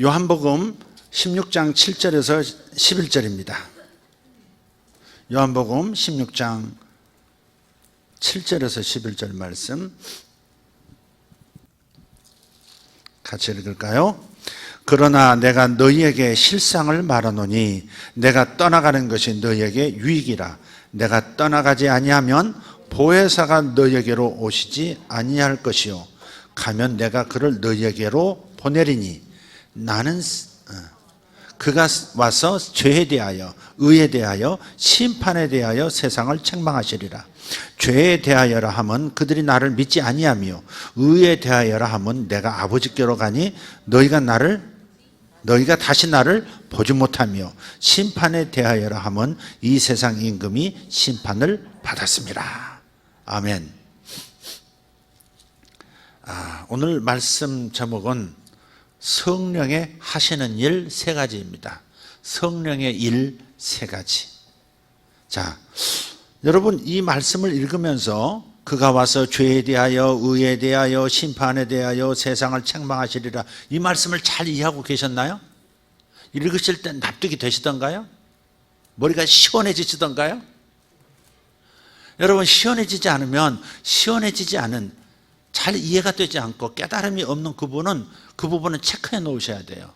요한복음 16장 7절에서 11절입니다. 요한복음 16장 7절에서 11절 말씀 같이 읽을까요? 그러나 내가 너희에게 실상을 말하노니 내가 떠나가는 것이 너희에게 유익이라. 내가 떠나가지 아니하면 보혜사가 너희에게로 오시지 아니할 것이요 가면 내가 그를 너희에게로 보내리니 나는 그가 와서 죄에 대하여 의에 대하여 심판에 대하여 세상을 책망하시리라. 죄에 대하여라 함은 그들이 나를 믿지 아니하며 의에 대하여라 함은 내가 아버지께로 가니 너희가 다시 나를 보지 못하며 심판에 대하여라 함은 이 세상 임금이 심판을 받았습니다. 아멘. 오늘 말씀 제목은 성령의 하시는 일 세 가지입니다. 성령의 일 세 가지. 자, 여러분 이 말씀을 읽으면서 그가 와서 죄에 대하여 의에 대하여 심판에 대하여 세상을 책망하시리라, 이 말씀을 잘 이해하고 계셨나요? 읽으실 때 납득이 되시던가요? 머리가 시원해지시던가요? 여러분, 시원해지지 않으면 시원해지지 않은, 잘 이해가 되지 않고 깨달음이 없는 그 부분은 체크해 놓으셔야 돼요.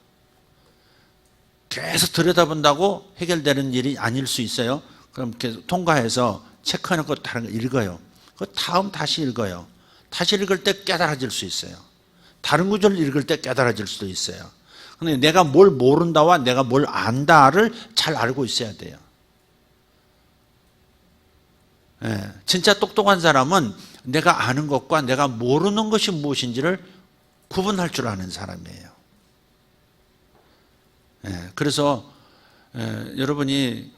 계속 들여다본다고 해결되는 일이 아닐 수 있어요. 그럼 계속 통과해서 체크해 놓고 다른 거 읽어요. 그 다음 다시 읽어요. 다시 읽을 때 깨달아질 수 있어요. 다른 구절을 읽을 때 깨달아질 수도 있어요. 근데 내가 뭘 모른다와 내가 뭘 안다를 잘 알고 있어야 돼요. 진짜 똑똑한 사람은 내가 아는 것과 내가 모르는 것이 무엇인지를 구분할 줄 아는 사람이에요. 그래서 여러분이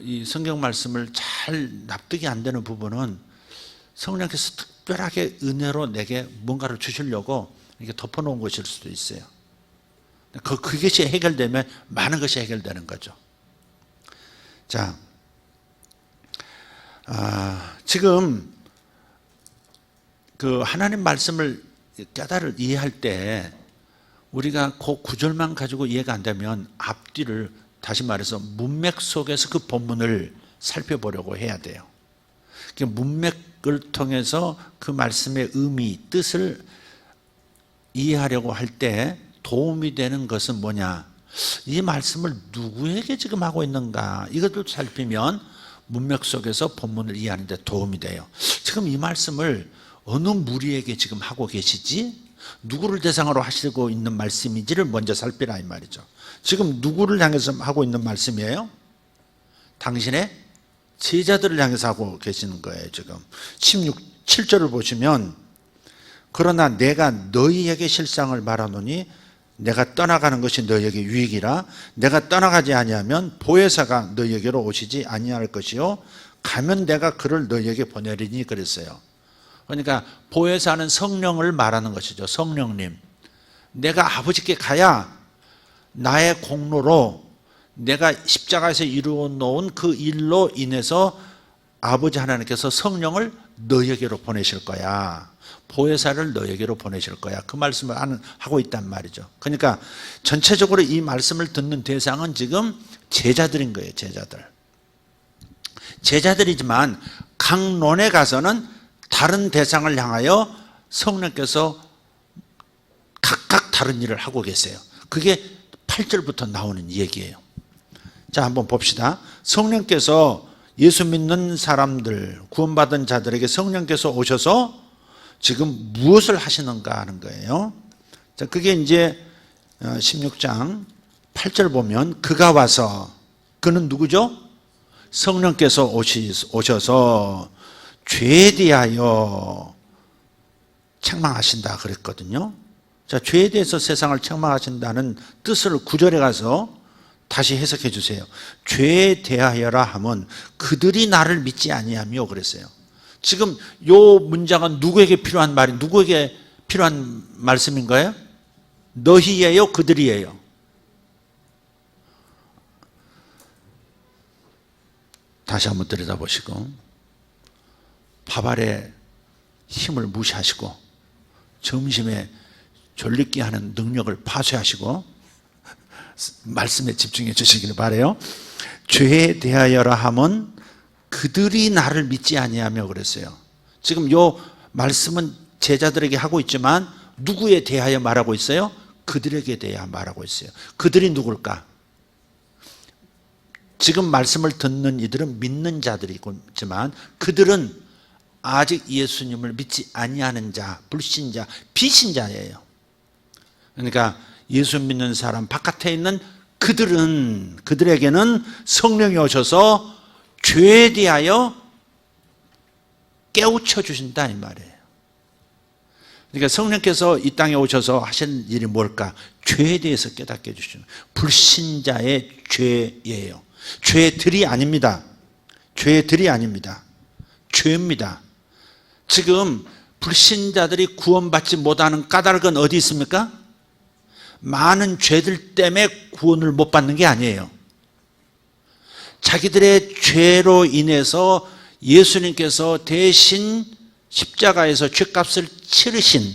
이 성경 말씀을 잘 납득이 안 되는 부분은 성령께서 특별하게 은혜로 내게 뭔가를 주시려고 이렇게 덮어놓은 것일 수도 있어요. 그것이 해결되면 많은 것이 해결되는 거죠. 자, 지금 하나님 말씀을 이해할 때 우리가 그 구절만 가지고 이해가 안 되면 앞뒤를, 다시 말해서 문맥 속에서 그 본문을 살펴보려고 해야 돼요. 문맥을 통해서 그 말씀의 의미, 뜻을 이해하려고 할 때 도움이 되는 것은 뭐냐? 이 말씀을 누구에게 지금 하고 있는가? 이것을 살피면 문맥 속에서 본문을 이해하는 데 도움이 돼요. 지금 이 말씀을 어느 무리에게 지금 하고 계시지? 누구를 대상으로 하시고 있는 말씀인지를 먼저 살피라 이 말이죠. 지금 누구를 향해서 하고 있는 말씀이에요? 당신의 제자들을 향해서 하고 계시는 거예요. 지금 7절을 보시면 그러나 내가 너희에게 실상을 말하노니 내가 떠나가는 것이 너희에게 유익이라. 내가 떠나가지 아니하면 보혜사가 너희에게로 오시지 아니할 것이요 가면 내가 그를 너희에게 보내리니 그랬어요. 그러니까 보혜사는 성령을 말하는 것이죠. 성령님, 내가 아버지께 가야 나의 공로로 내가 십자가에서 이루어 놓은 그 일로 인해서 아버지 하나님께서 성령을 너희에게로 보내실 거야. 보혜사를 너희에게로 보내실 거야. 그 말씀을 하고 있단 말이죠. 그러니까 전체적으로 이 말씀을 듣는 대상은 지금 제자들인 거예요. 제자들이지만 강론에 가서는 다른 대상을 향하여 성령께서 각각 다른 일을 하고 계세요. 그게 8절부터 나오는 얘기예요. 자, 한번 봅시다. 성령께서 예수 믿는 사람들, 구원받은 자들에게 성령께서 오셔서 지금 무엇을 하시는가 하는 거예요. 자, 그게 이제 16장 8절 보면 그가 와서, 그는 누구죠? 성령께서 오셔서 죄에 대하여 책망하신다 그랬거든요. 자, 죄에 대해서 세상을 책망하신다는 뜻을 9절에 가서 다시 해석해 주세요. 죄에 대하여라 함은 그들이 나를 믿지 아니하며 그랬어요. 지금 요 문장은 누구에게 필요한 말이, 누구에게 필요한 말씀인 거예요? 너희예요? 그들이에요? 다시 한번 들여다보시고 밥 아래 힘을 무시하시고 점심에 졸리게 하는 능력을 파쇄하시고 말씀에 집중해 주시기를 바라요. 죄에 대하여라 함은 그들이 나를 믿지 아니하며 그랬어요. 지금 요 말씀은 제자들에게 하고 있지만 누구에 대하여 말하고 있어요? 그들에게 대하여 말하고 있어요. 그들이 누굴까? 지금 말씀을 듣는 이들은 믿는 자들이지만 그들은 아직 예수님을 믿지 아니하는 자, 불신자, 비신자예요. 그러니까 예수 믿는 사람 바깥에 있는 그들에게는 성령이 오셔서 죄에 대하여 깨우쳐 주신다 이 말이에요. 그러니까 성령께서 이 땅에 오셔서 하시는 일이 뭘까? 죄에 대해서 깨닫게 해주시는 불신자의 죄예요. 죄들이 아닙니다. 죄들이 아닙니다. 죄입니다. 지금 불신자들이 구원받지 못하는 까닭은 어디 있습니까? 많은 죄들 때문에 구원을 못 받는 게 아니에요. 자기들의 죄로 인해서 예수님께서 대신 십자가에서 죄값을 치르신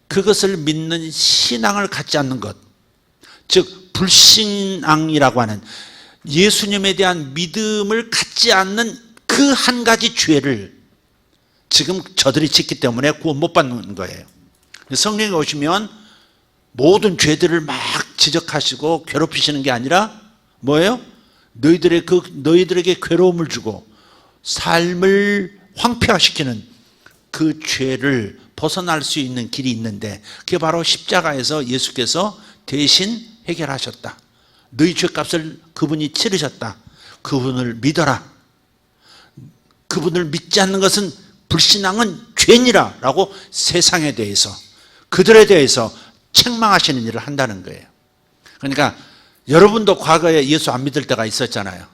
그것을 믿는 신앙을 갖지 않는 것, 즉 불신앙이라고 하는 예수님에 대한 믿음을 갖지 않는 그 한 가지 죄를 지금 저들이 짓기 때문에 구원 못 받는 거예요. 성령이 오시면 모든 죄들을 막 지적하시고 괴롭히시는 게 아니라 뭐예요? 너희들에게 괴로움을 주고 삶을 황폐화시키는 그 죄를 벗어날 수 있는 길이 있는데 그게 바로 십자가에서 예수께서 대신 해결하셨다. 너희 죄값을 그분이 치르셨다. 그분을 믿어라. 그분을 믿지 않는 것은 불신앙은 죄니라 라고 세상에 대해서 그들에 대해서 책망하시는 일을 한다는 거예요. 그러니까 여러분도 과거에 예수 안 믿을 때가 있었잖아요.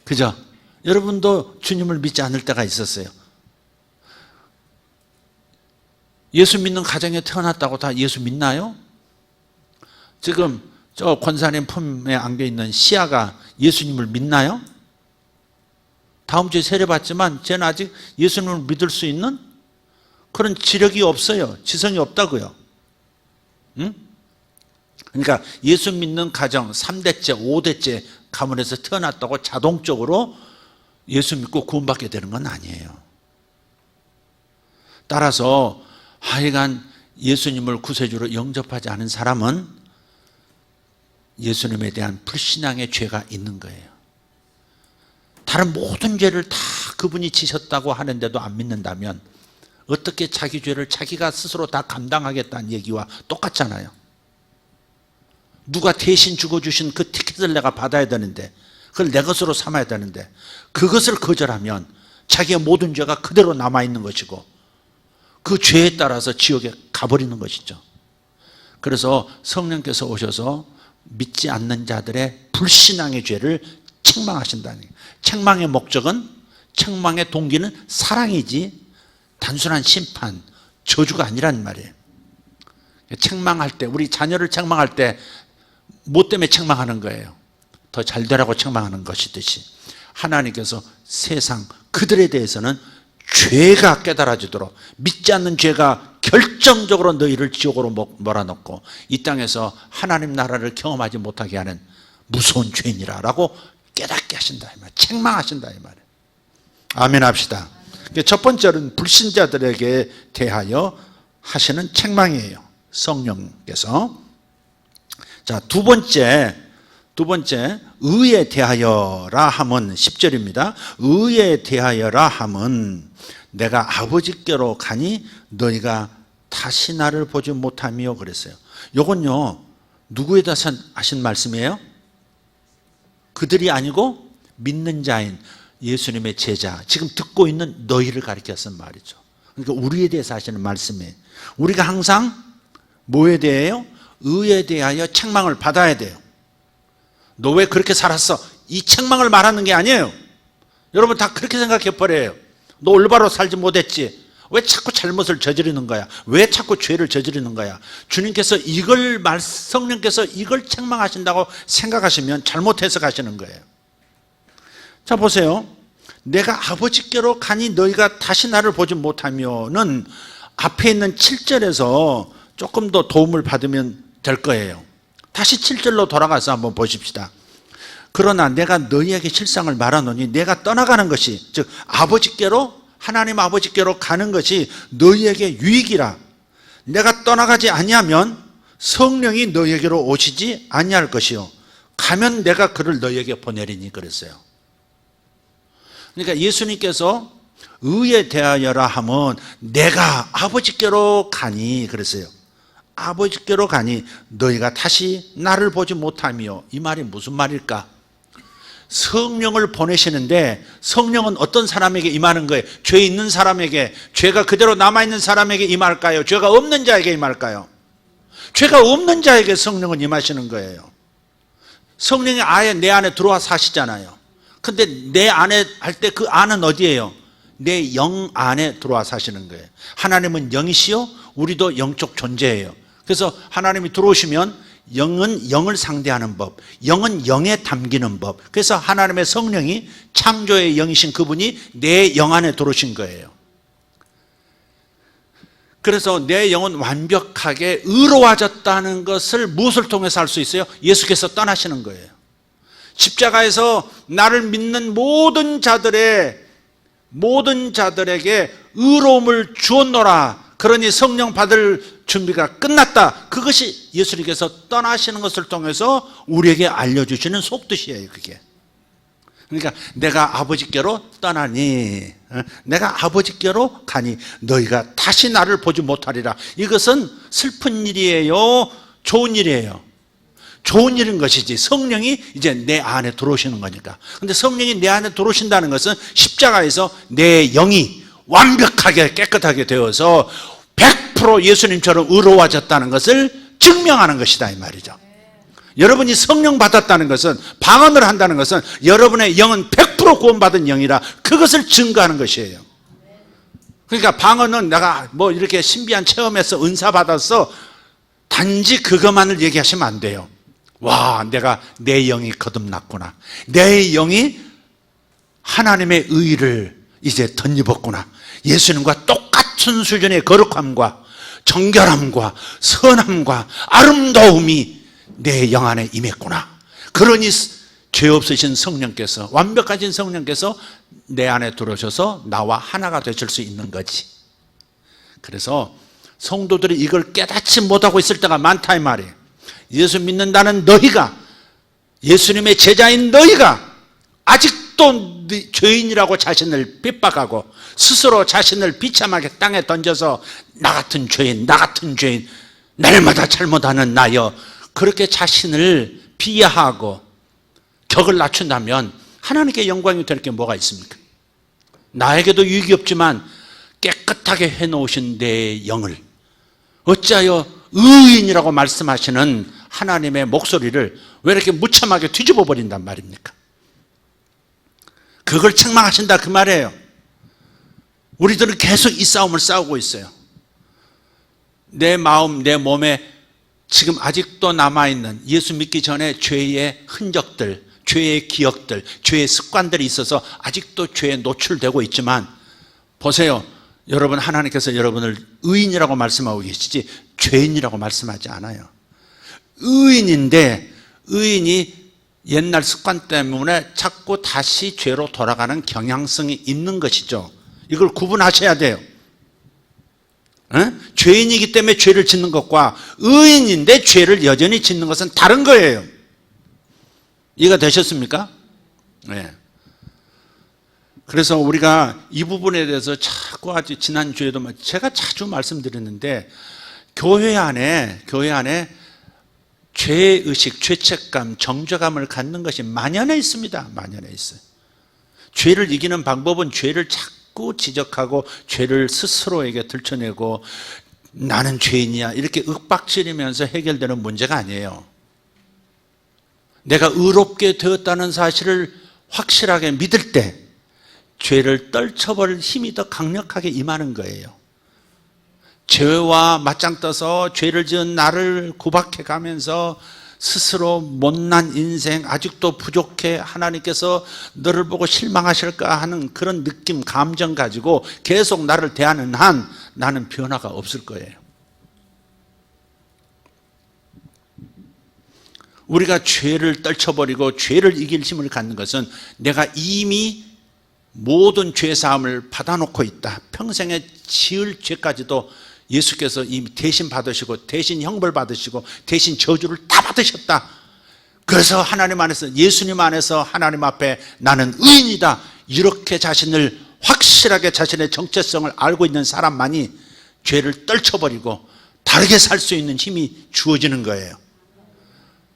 그죠? 여러분도 주님을 믿지 않을 때가 있었어요. 예수 믿는 가정에 태어났다고 다 예수 믿나요? 지금 저 권사님 품에 안겨있는 시아가 예수님을 믿나요? 다음 주에 세례 받지만 쟤는 아직 예수님을 믿을 수 있는 그런 지력이 없어요. 지성이 없다고요. 응? 그러니까 예수 믿는 가정 3대째, 5대째 가문에서 태어났다고 자동적으로 예수 믿고 구원받게 되는 건 아니에요. 따라서 하여간 예수님을 구세주로 영접하지 않은 사람은 예수님에 대한 불신앙의 죄가 있는 거예요. 다른 모든 죄를 다 그분이 지셨다고 하는데도 안 믿는다면 어떻게 자기 죄를 자기가 스스로 다 감당하겠다는 얘기와 똑같잖아요. 누가 대신 죽어주신 그 티켓을 내가 받아야 되는데 그걸 내 것으로 삼아야 되는데 그것을 거절하면 자기의 모든 죄가 그대로 남아있는 것이고 그 죄에 따라서 지옥에 가버리는 것이죠. 그래서 성령께서 오셔서 믿지 않는 자들의 불신앙의 죄를 책망하신다는 거예요. 책망의 목적은, 책망의 동기는 사랑이지 단순한 심판, 저주가 아니란 말이에요. 책망할 때, 우리 자녀를 책망할 때 뭐 때문에 책망하는 거예요? 더 잘 되라고 책망하는 것이듯이 하나님께서 세상 그들에 대해서는 죄가 깨달아지도록 믿지 않는 죄가 결정적으로 너희를 지옥으로 몰아넣고 이 땅에서 하나님 나라를 경험하지 못하게 하는 무서운 죄인이라 라고 깨닫게 하신다 이 말, 책망하신다 이 말이에요. 아멘 합시다. 첫 번째는 불신자들에게 대하여 하시는 책망이에요. 성령께서. 자, 두 번째 의에 대하여라 함은 10절입니다. 의에 대하여라 함은 내가 아버지께로 가니 너희가 다시 나를 보지 못하며 그랬어요. 이건요 누구에 대해서 하신 말씀이에요? 그들이 아니고 믿는 자인 예수님의 제자, 지금 듣고 있는 너희를 가리켜 쓴 말이죠. 그러니까 우리에 대해서 하시는 말씀이에요. 우리가 항상 뭐에 대해요? 의에 대하여 책망을 받아야 돼요. 너 왜 그렇게 살았어? 이 책망을 말하는 게 아니에요. 여러분 다 그렇게 생각해 버려요. 너 올바로 살지 못했지. 왜 자꾸 잘못을 저지르는 거야? 왜 자꾸 죄를 저지르는 거야? 주님께서 성령께서 이걸 책망하신다고 생각하시면 잘못 해석하시는 거예요. 자 보세요. 내가 아버지께로 가니 너희가 다시 나를 보지 못하며는 앞에 있는 7절에서 조금 더 도움을 받으면 될 거예요. 다시 7절로 돌아가서 한번 보십시다. 그러나 내가 너희에게 실상을 말하노니 내가 떠나가는 것이, 즉 아버지께로, 하나님 아버지께로 가는 것이 너희에게 유익이라. 내가 떠나가지 아니하면 성령이 너희에게로 오시지 아니할 것이요 가면 내가 그를 너희에게 보내리니 그랬어요. 그러니까 예수님께서 의에 대하여라 하면 내가 아버지께로 가니 그랬어요. 아버지께로 가니 너희가 다시 나를 보지 못하며. 이 말이 무슨 말일까? 성령을 보내시는데 성령은 어떤 사람에게 임하는 거예요? 죄 있는 사람에게, 죄가 그대로 남아있는 사람에게 임할까요? 죄가 없는 자에게 임할까요? 죄가 없는 자에게 성령은 임하시는 거예요. 성령이 아예 내 안에 들어와 사시잖아요. 근데 내 안에 할 때 그 안은 어디예요? 내 영 안에 들어와 사시는 거예요. 하나님은 영이시요 우리도 영적 존재예요. 그래서 하나님이 들어오시면 영은 영을 상대하는 법, 영은 영에 담기는 법. 그래서 하나님의 성령이 창조의 영이신 그분이 내 영 안에 들어오신 거예요. 그래서 내 영은 완벽하게 의로워졌다는 것을 무엇을 통해서 알 수 있어요? 예수께서 떠나시는 거예요. 십자가에서 나를 믿는 모든 자들에게 의로움을 주었노라. 그러니 성령 받을 준비가 끝났다. 그것이 예수님께서 떠나시는 것을 통해서 우리에게 알려주시는 속뜻이에요. 그게. 그러니까 내가 아버지께로 떠나니, 내가 아버지께로 가니 너희가 다시 나를 보지 못하리라. 이것은 슬픈 일이에요? 좋은 일이에요? 좋은 일인 것이지. 성령이 이제 내 안에 들어오시는 거니까. 근데 성령이 내 안에 들어오신다는 것은 십자가에서 내 영이 완벽하게 깨끗하게 되어서 100% 예수님처럼 의로워졌다는 것을 증명하는 것이다 이 말이죠. 여러분이 성령 받았다는 것은, 방언을 한다는 것은 여러분의 영은 100% 구원받은 영이라 그것을 증거하는 것이에요. 그러니까 방언은 내가 뭐 이렇게 신비한 체험에서 은사 받았어, 단지 그것만을 얘기하시면 안 돼요. 와, 내가 내 영이 거듭났구나, 내 영이 하나님의 의를 이제 덧입었구나, 예수님과 똑같은 수준의 거룩함과 정결함과 선함과 아름다움이 내 영 안에 임했구나. 그러니 죄 없으신 성령께서, 완벽하신 성령께서 내 안에 들어오셔서 나와 하나가 되실 수 있는 거지. 그래서 성도들이 이걸 깨닫지 못하고 있을 때가 많다 이 말이에요. 예수 믿는다는 너희가, 예수님의 제자인 너희가 아직도 죄인이라고 자신을 핍박하고 스스로 자신을 비참하게 땅에 던져서 나 같은 죄인, 날마다 잘못하는 나여, 그렇게 자신을 비하하고 격을 낮춘다면 하나님께 영광이 될 게 뭐가 있습니까? 나에게도 유익이 없지만 깨끗하게 해놓으신 내 영을 어찌하여 의인이라고 말씀하시는 하나님의 목소리를 왜 이렇게 무참하게 뒤집어 버린단 말입니까? 그걸 책망하신다 그 말이에요. 우리들은 계속 이 싸움을 싸우고 있어요. 내 마음, 내 몸에 지금 아직도 남아있는 예수 믿기 전에 죄의 흔적들, 죄의 기억들, 죄의 습관들이 있어서 아직도 죄에 노출되고 있지만, 보세요, 여러분, 하나님께서 여러분을 의인이라고 말씀하고 계시지 죄인이라고 말씀하지 않아요. 의인인데 의인이 옛날 습관 때문에 자꾸 다시 죄로 돌아가는 경향성이 있는 것이죠. 이걸 구분하셔야 돼요. 죄인이기 때문에 죄를 짓는 것과 의인인데 죄를 여전히 짓는 것은 다른 거예요. 이해가 되셨습니까? 네. 그래서 우리가 이 부분에 대해서 자꾸, 아주 지난주에도 제가 자주 말씀드렸는데, 교회 안에 죄의식, 죄책감, 정죄감을 갖는 것이 만연해 있습니다. 만연해 있어요. 죄를 이기는 방법은 죄를 자꾸 지적하고 죄를 스스로에게 들춰내고 나는 죄인이야 이렇게 윽박지르면서 해결되는 문제가 아니에요. 내가 의롭게 되었다는 사실을 확실하게 믿을 때 죄를 떨쳐버릴 힘이 더 강력하게 임하는 거예요. 죄와 맞짱 떠서 죄를 지은 나를 구박해 가면서 스스로 못난 인생, 아직도 부족해, 하나님께서 너를 보고 실망하실까 하는 그런 느낌, 감정 가지고 계속 나를 대하는 한 나는 변화가 없을 거예요. 우리가 죄를 떨쳐버리고 죄를 이길 힘을 갖는 것은 내가 이미 모든 죄사함을 받아놓고 있다. 평생에 지을 죄까지도 예수께서 이미 대신 받으시고 대신 형벌 받으시고 대신 저주를 다 받으셨다. 그래서 하나님 안에서, 예수님 안에서 하나님 앞에 나는 의인이다, 이렇게 자신을 확실하게 자신의 정체성을 알고 있는 사람만이 죄를 떨쳐버리고 다르게 살 수 있는 힘이 주어지는 거예요.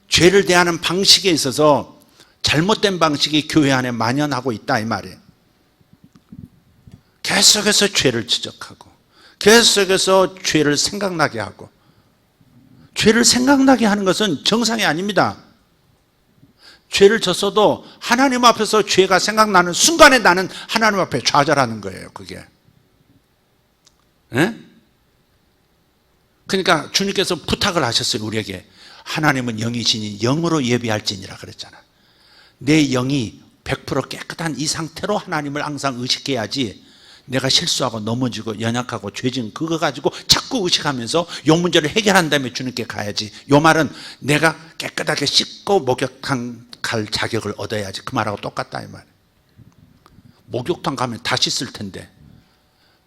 죄를 대하는 방식에 있어서 잘못된 방식이 교회 안에 만연하고 있다 이 말이에요. 계속해서 죄를 지적하고 계속해서 죄를 생각나게 하고, 죄를 생각나게 하는 것은 정상이 아닙니다. 죄를 졌어도 하나님 앞에서 죄가 생각나는 순간에 나는 하나님 앞에 좌절하는 거예요. 그게. 예? 그러니까 주님께서 부탁을 하셨어요, 우리에게. 하나님은 영이시니 영으로 예비할지니라 그랬잖아. 내 영이 100% 깨끗한 이 상태로 하나님을 항상 의식해야지, 내가 실수하고 넘어지고 연약하고 죄진 그거 가지고 자꾸 의식하면서 요 문제를 해결한 다음에 주님께 가야지. 요 말은 내가 깨끗하게 씻고 목욕탕 갈 자격을 얻어야지, 그 말하고 똑같다 이 말이에요. 목욕탕 가면 다 씻을 텐데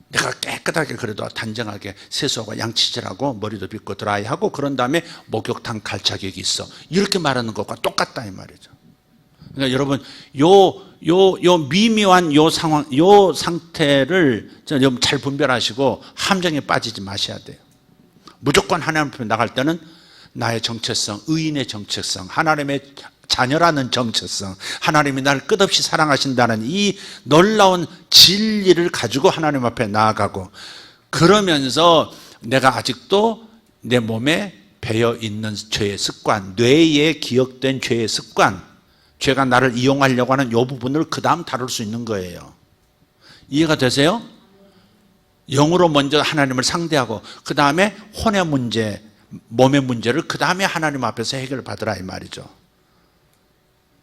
내가 깨끗하게 그래도 단정하게 세수하고 양치질하고 머리도 빗고 드라이하고 그런 다음에 목욕탕 갈 자격이 있어, 이렇게 말하는 것과 똑같다 이 말이죠. 그러니까 여러분 요 미묘한 요 상황, 요 상태를 여러분 잘 분별하시고 함정에 빠지지 마셔야 돼요. 무조건 하나님 앞에 나갈 때는 나의 정체성, 의인의 정체성, 하나님의 자녀라는 정체성, 하나님이 나를 끝없이 사랑하신다는 이 놀라운 진리를 가지고 하나님 앞에 나아가고, 그러면서 내가 아직도 내 몸에 배어있는 죄의 습관, 뇌에 기억된 죄의 습관, 죄가 나를 이용하려고 하는 이 부분을 그 다음 다룰 수 있는 거예요. 이해가 되세요? 영으로 먼저 하나님을 상대하고 그 다음에 혼의 문제, 몸의 문제를 그 다음에 하나님 앞에서 해결받으라 이 말이죠.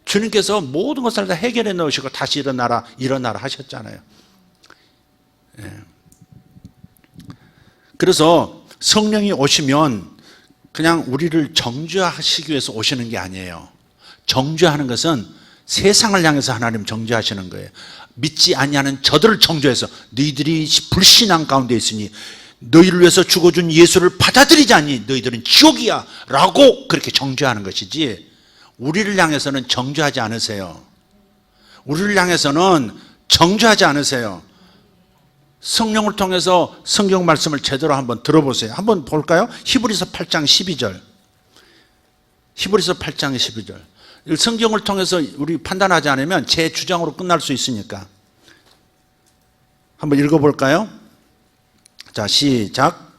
주님께서 모든 것을 다 해결해 놓으시고 다시 일어나라 하셨잖아요. 예. 그래서 성령이 오시면 그냥 우리를 정죄하시기 위해서 오시는 게 아니에요. 정죄하는 것은 세상을 향해서 하나님 정죄하시는 거예요. 믿지 아니하는 저들을 정죄해서 너희들이 불신앙 가운데 있으니 너희를 위해서 죽어준 예수를 받아들이지 않니 너희들은 지옥이야 라고 그렇게 정죄하는 것이지, 우리를 향해서는 정죄하지 않으세요. 우리를 향해서는 정죄하지 않으세요. 성령을 통해서 성경 말씀을 제대로 한번 들어보세요. 한번 볼까요? 히브리서 8장 12절. 히브리서 8장 12절. 성경을 통해서 우리 판단하지 않으면 제 주장으로 끝날 수 있으니까 한번 읽어볼까요? 자, 시작.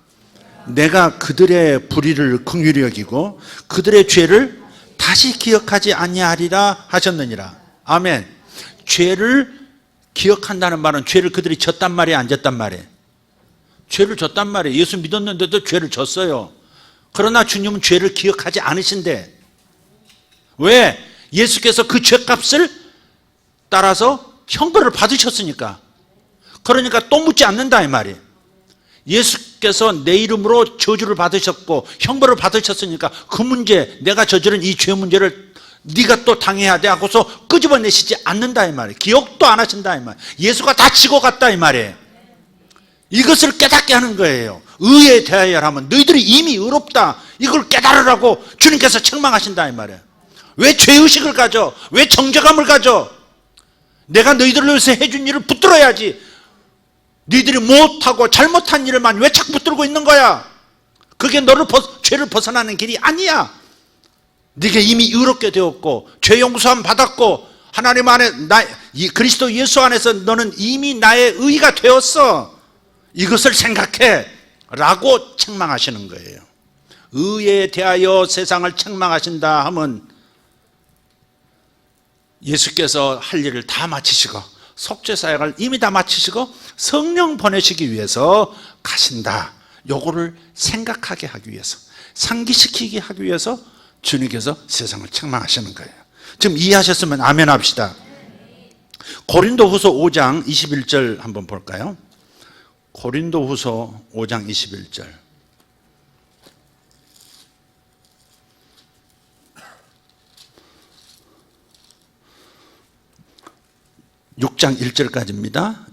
내가 그들의 불의를 긍휼히 여기고 그들의 죄를 다시 기억하지 아니하리라 하셨느니라. 아멘. 죄를 기억한다는 말은 죄를 그들이 졌단 말이에요, 안 졌단 말이에요? 죄를 졌단 말이에요. 예수 믿었는데도 죄를 졌어요. 그러나 주님은 죄를 기억하지 않으신대. 왜? 예수께서 그 죄값을 따라서 형벌을 받으셨으니까. 그러니까 또 묻지 않는다 이 말이에요. 예수께서 내 이름으로 저주를 받으셨고 형벌을 받으셨으니까 그 문제, 내가 저지른 이 죄 문제를 네가 또 당해야 돼 하고서 끄집어내시지 않는다 이 말이에요. 기억도 안 하신다 이 말이에요. 예수가 다 지고 갔다 이 말이에요. 이것을 깨닫게 하는 거예요. 의에 대하여 하면 너희들이 이미 의롭다, 이걸 깨달으라고 주님께서 책망하신다 이 말이에요. 왜 죄의식을 가져? 왜 정죄감을 가져? 내가 너희들을 위해서 해준 일을 붙들어야지. 너희들이 못하고 잘못한 일을만 왜 자꾸 붙들고 있는 거야? 그게 너를 죄를 벗어나는 길이 아니야. 네가 이미 의롭게 되었고 죄 용서함 받았고 하나님 안에 그리스도 예수 안에서 너는 이미 나의 의가 되었어. 이것을 생각해 라고 책망하시는 거예요. 의에 대하여 세상을 책망하신다 하면 예수께서 할 일을 다 마치시고 속죄 사역을 이미 다 마치시고 성령 보내시기 위해서 가신다, 요거를 생각하게 하기 위해서, 상기시키게 하기 위해서 주님께서 세상을 책망하시는 거예요. 지금 이해하셨으면 아멘 합시다. 고린도후서 5장 21절 한번 볼까요? 고린도후서 5장 21절. 6장 1절까지입니다.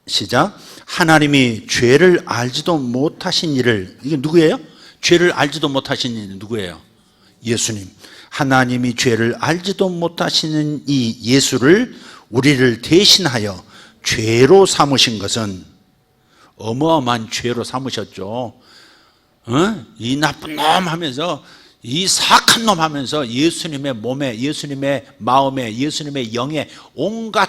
시작. 하나님이 죄를 알지도 못하신 이를, 이게 누구예요? 죄를 알지도 못하신 이는 누구예요? 예수님. 하나님이 죄를 알지도 못하시는 이 예수를 우리를 대신하여 죄로 삼으신 것은, 어마어마한 죄로 삼으셨죠. 이 나쁜 놈 하면서, 이 사악한 놈 하면서 예수님의 몸에, 예수님의 마음에, 예수님의 영에 온갖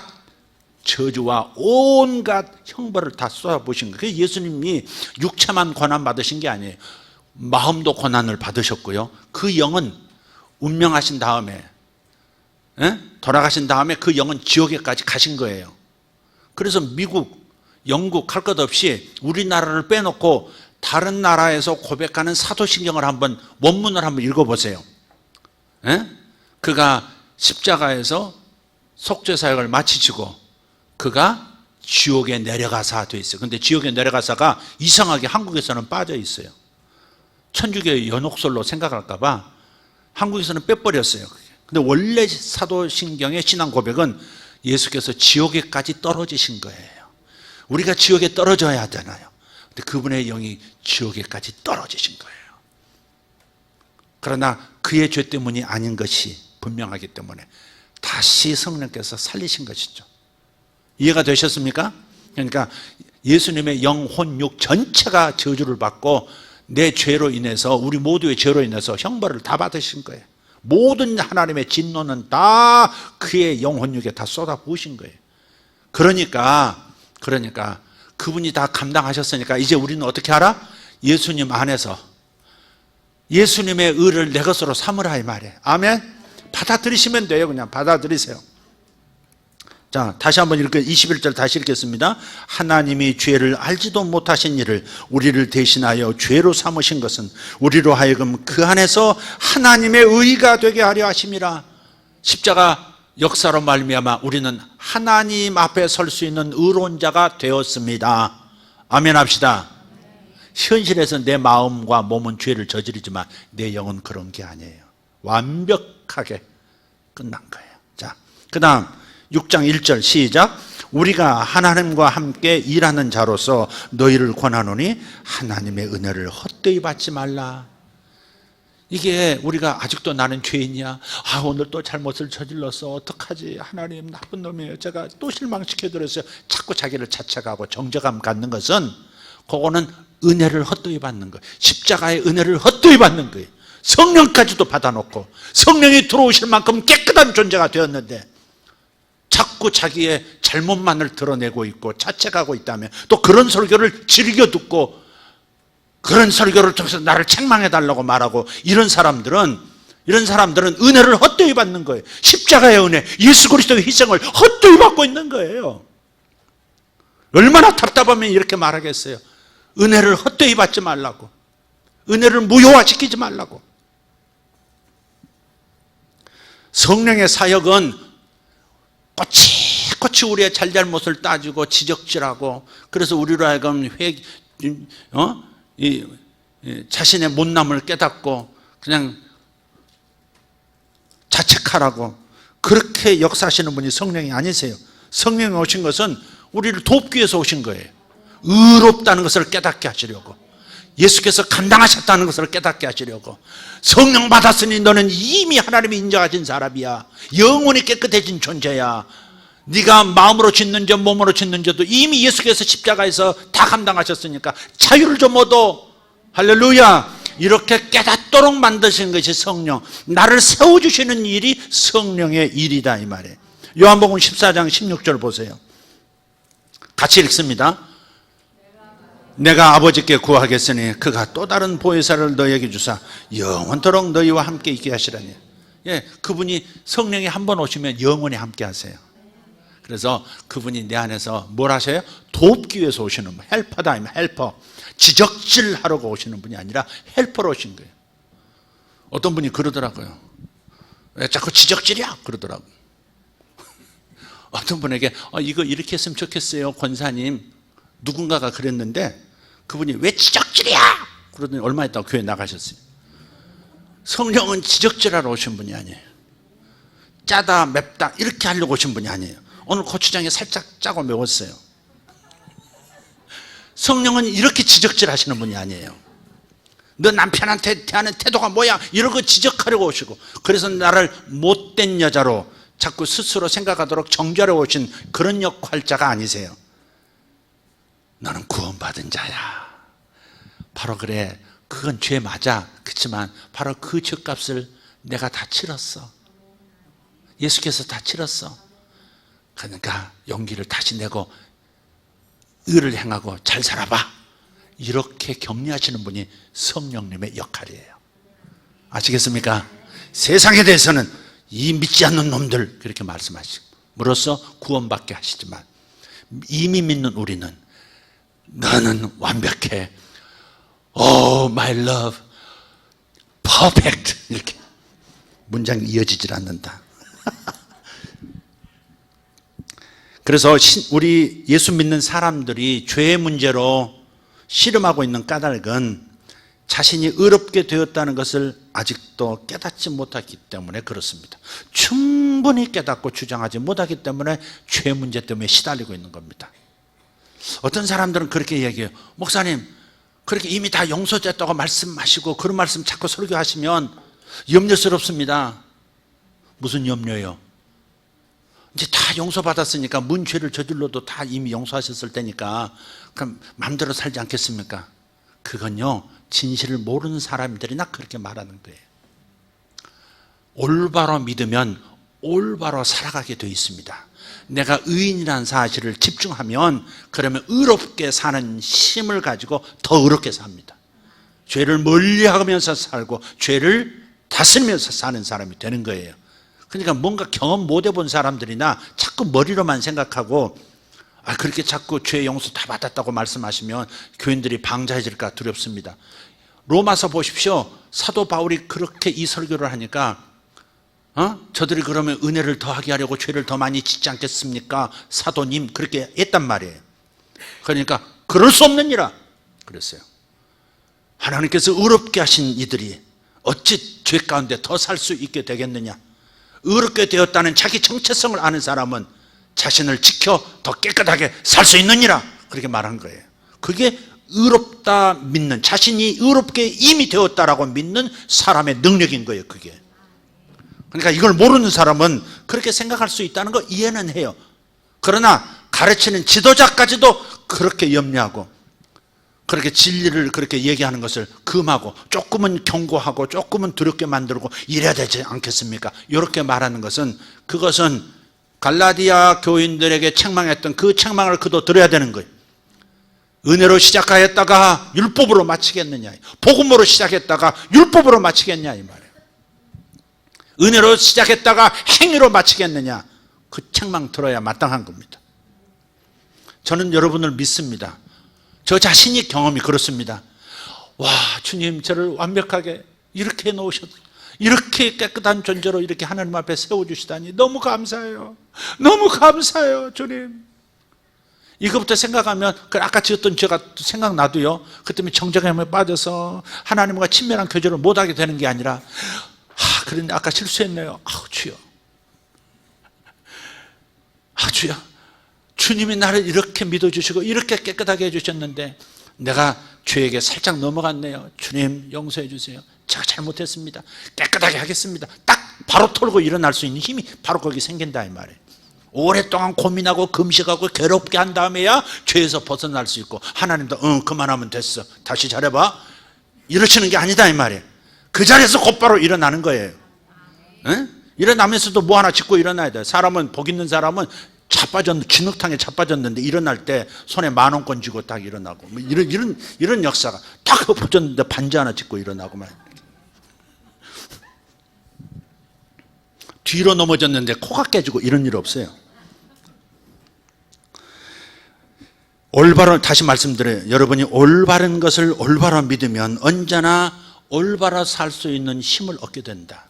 저주와 온갖 형벌을 다 쏟아부으신 거예요. 예수님이 육체만 고난 받으신 게 아니에요. 마음도 고난을 받으셨고요. 그 영은 운명하신 다음에, 돌아가신 다음에 그 영은 지옥에까지 가신 거예요. 그래서 미국, 영국 할 것 없이 우리나라를 빼놓고 다른 나라에서 고백하는 사도신경을 한번, 원문을 한번 읽어보세요. 그가 십자가에서 속죄사역을 마치시고 그가 지옥에 내려가사 돼 있어요. 근데 지옥에 내려가사가 이상하게 한국에서는 빠져 있어요. 천주교의 연옥설로 생각할까 봐 한국에서는 빼버렸어요. 근데 원래 사도신경의 신앙 고백은 예수께서 지옥에까지 떨어지신 거예요. 우리가 지옥에 떨어져야 하잖아요. 근데 그분의 영이 지옥에까지 떨어지신 거예요. 그러나 그의 죄 때문이 아닌 것이 분명하기 때문에 다시 성령께서 살리신 것이죠. 이해가 되셨습니까? 그러니까 예수님의 영, 혼, 육 전체가 저주를 받고 내 죄로 인해서, 우리 모두의 죄로 인해서 형벌을 다 받으신 거예요. 모든 하나님의 진노는 다 그의 영, 혼, 육에 다 쏟아부으신 거예요. 그러니까 그분이 다 감당하셨으니까 이제 우리는 어떻게 하라? 예수님 안에서 예수님의 의를 내 것으로 삼으라 이 말이에요. 아멘? 받아들이시면 돼요. 그냥 받아들이세요. 자, 다시 한번 21절 다시 읽겠습니다. 하나님이 죄를 알지도 못하신 이를 우리를 대신하여 죄로 삼으신 것은 우리로 하여금 그 안에서 하나님의 의가 되게 하려 하심이라. 십자가 역사로 말미암아 우리는 하나님 앞에 설 수 있는 의로운 자가 되었습니다. 아멘 합시다. 현실에서 내 마음과 몸은 죄를 저지르지만 내 영은 그런 게 아니에요. 완벽하게 끝난 거예요. 자, 그 다음 6장 1절 시작. 우리가 하나님과 함께 일하는 자로서 너희를 권하노니 하나님의 은혜를 헛되이 받지 말라. 이게 우리가 아직도 나는 죄인이야, 오늘 또 잘못을 저질렀어, 어떡하지, 하나님 나쁜 놈이에요, 제가 또 실망시켜드렸어요, 자꾸 자기를 자책하고 정죄감 갖는 것은, 그거는 은혜를 헛되이 받는 거예요. 십자가의 은혜를 헛되이 받는 거예요. 성령까지도 받아놓고 성령이 들어오실 만큼 깨끗한 존재가 되었는데 자꾸 자기의 잘못만을 드러내고 있고 자책하고 있다면, 또 그런 설교를 즐겨 듣고 그런 설교를 통해서 나를 책망해달라고 말하고, 이런 사람들은 은혜를 헛되이 받는 거예요. 십자가의 은혜, 예수 그리스도의 희생을 헛되이 받고 있는 거예요. 얼마나 답답하면 이렇게 말하겠어요. 은혜를 헛되이 받지 말라고, 은혜를 무효화시키지 말라고. 성령의 사역은 꼬치꼬치 우리의 잘잘못을 따지고 지적질하고, 그래서 우리로 하여금 자신의 못남을 깨닫고 그냥 자책하라고, 그렇게 역사하시는 분이 성령이 아니세요. 성령이 오신 것은 우리를 돕기 위해서 오신 거예요. 의롭다는 것을 깨닫게 하시려고, 예수께서 감당하셨다는 것을 깨닫게 하시려고. 성령 받았으니 너는 이미 하나님이 인정하신 사람이야, 영원히 깨끗해진 존재야, 네가 마음으로 짓는 죄 몸으로 짓는 죄도 이미 예수께서 십자가에서 다 감당하셨으니까 자유를 좀 얻어. 할렐루야. 이렇게 깨닫도록 만드신 것이 성령, 나를 세워주시는 일이 성령의 일이다 이 말이에요. 요한복음 14장 16절 보세요. 같이 읽습니다. 내가 아버지께 구하겠으니 그가 또 다른 보혜사를 너에게 주사 영원토록 너희와 함께 있게 하시라니. 예, 그분이, 성령이 한 번 오시면 영원히 함께 하세요. 그래서 그분이 내 안에서 뭘 하셔요? 돕기 위해서 오시는 분, 헬퍼다, 헬퍼. 지적질 하려고 오시는 분이 아니라 헬퍼로 오신 거예요. 어떤 분이 그러더라고요. 왜 자꾸 지적질이야? 그러더라고요. 어떤 분에게 이거 이렇게 했으면 좋겠어요, 권사님. 누군가가 그랬는데 그분이 왜 지적질이야? 그러더니 얼마 있다가 교회 나가셨어요. 성령은 지적질하러 오신 분이 아니에요. 짜다 맵다 이렇게 하려고 오신 분이 아니에요. 오늘 고추장에 살짝 짜고 먹었어요. 성령은 이렇게 지적질 하시는 분이 아니에요. 너 남편한테 대하는 태도가 뭐야? 이런 거 지적하려고 오시고, 그래서 나를 못된 여자로 자꾸 스스로 생각하도록 정죄하려고 오신 그런 역할자가 아니세요. 너는 구원받은 자야. 바로 그래. 그건 죄 맞아. 그렇지만 바로 그 죄값을 내가 다 치렀어. 예수께서 다 치렀어. 그러니까 용기를 다시 내고 의를 행하고 잘 살아봐. 이렇게 격려하시는 분이 성령님의 역할이에요. 아시겠습니까? 세상에 대해서는 이 믿지 않는 놈들 그렇게 말씀하심으로써 구원받게 하시지만, 이미 믿는 우리는 너는 완벽해. Oh my love, perfect. 이렇게 문장이 이어지질 않는다. 그래서 우리 예수 믿는 사람들이 죄의 문제로 씨름하고 있는 까닭은 자신이 의롭게 되었다는 것을 아직도 깨닫지 못했기 때문에 그렇습니다. 충분히 깨닫고 주장하지 못하기 때문에 죄 문제 때문에 시달리고 있는 겁니다. 어떤 사람들은 그렇게 얘기해요. 목사님, 그렇게 이미 다 용서됐다고 말씀하시고 그런 말씀 자꾸 설교하시면 염려스럽습니다. 무슨 염려예요? 이제 다 용서받았으니까 문죄를 저질러도 다 이미 용서하셨을 테니까 그럼 마음대로 살지 않겠습니까? 그건요, 진실을 모르는 사람들이나 그렇게 말하는 거예요. 올바로 믿으면 올바로 살아가게 되어 있습니다. 내가 의인이라는 사실을 집중하면 그러면 의롭게 사는 힘을 가지고 더 의롭게 삽니다. 죄를 멀리하면서 살고 죄를 다스리면서 사는 사람이 되는 거예요. 그러니까 뭔가 경험 못 해본 사람들이나 자꾸 머리로만 생각하고 그렇게 자꾸 죄 용서 다 받았다고 말씀하시면 교인들이 방자해질까 두렵습니다. 로마서 보십시오. 사도 바울이 그렇게 이 설교를 하니까 저들이 그러면 은혜를 더하게 하려고 죄를 더 많이 짓지 않겠습니까? 사도님 그렇게 했단 말이에요. 그러니까 그럴 수 없느니라 그랬어요. 하나님께서 의롭게 하신 이들이 어찌 죄 가운데 더 살 수 있게 되겠느냐. 의롭게 되었다는 자기 정체성을 아는 사람은 자신을 지켜 더 깨끗하게 살 수 있느니라 그렇게 말한 거예요. 그게 의롭다 믿는, 자신이 의롭게 이미 되었다라고 믿는 사람의 능력인 거예요. 그게. 그러니까 이걸 모르는 사람은 그렇게 생각할 수 있다는 거 이해는 해요. 그러나 가르치는 지도자까지도 그렇게 염려하고 그렇게 진리를 그렇게 얘기하는 것을 금하고 조금은 경고하고 조금은 두렵게 만들고 이래야 되지 않겠습니까? 이렇게 말하는 것은, 그것은 갈라디아 교인들에게 책망했던 그 책망을 그도 들어야 되는 거예요. 은혜로 시작하였다가 율법으로 마치겠느냐, 복음으로 시작했다가 율법으로 마치겠냐 이 말이에요. 은혜로 시작했다가 행위로 마치겠느냐, 그 책망 들어야 마땅한 겁니다. 저는 여러분을 믿습니다. 저 자신이 경험이 그렇습니다. 와, 주님 저를 완벽하게 이렇게 해놓으셨, 이렇게 깨끗한 존재로 이렇게 하나님 앞에 세워주시다니 너무 감사해요. 너무 감사해요 주님. 이거부터 생각하면 아까 지었던 죄가 생각나도요, 그 때문에 정죄감에 빠져서 하나님과 친밀한 교제를 못하게 되는 게 아니라, 그런데 아까 실수했네요. 주여, 주여, 주님이 나를 이렇게 믿어주시고 이렇게 깨끗하게 해주셨는데 내가 죄에게 살짝 넘어갔네요. 주님 용서해 주세요. 제가 잘못했습니다. 깨끗하게 하겠습니다. 딱 바로 털고 일어날 수 있는 힘이 바로 거기 생긴다 이 말이에요. 오랫동안 고민하고 금식하고 괴롭게 한 다음에야 죄에서 벗어날 수 있고, 하나님도 그만하면 됐어, 다시 잘해봐, 이러시는 게 아니다 이 말이에요. 그 자리에서 곧바로 일어나는 거예요. 일어나면서도 뭐 하나 짚고 일어나야 돼요. 사람은, 복 있는 사람은 진흙탕에 자빠졌는데 일어날 때 손에 10,000원권 쥐고 딱 일어나고, 뭐 이런 역사가 딱 엎어졌는데 반지 하나 짚고 일어나고 말. 뒤로 넘어졌는데 코가 깨지고 이런 일 없어요. 올바로, 다시 말씀드려요. 여러분이 올바른 것을 올바로 믿으면 언제나 올바로 살 수 있는 힘을 얻게 된다.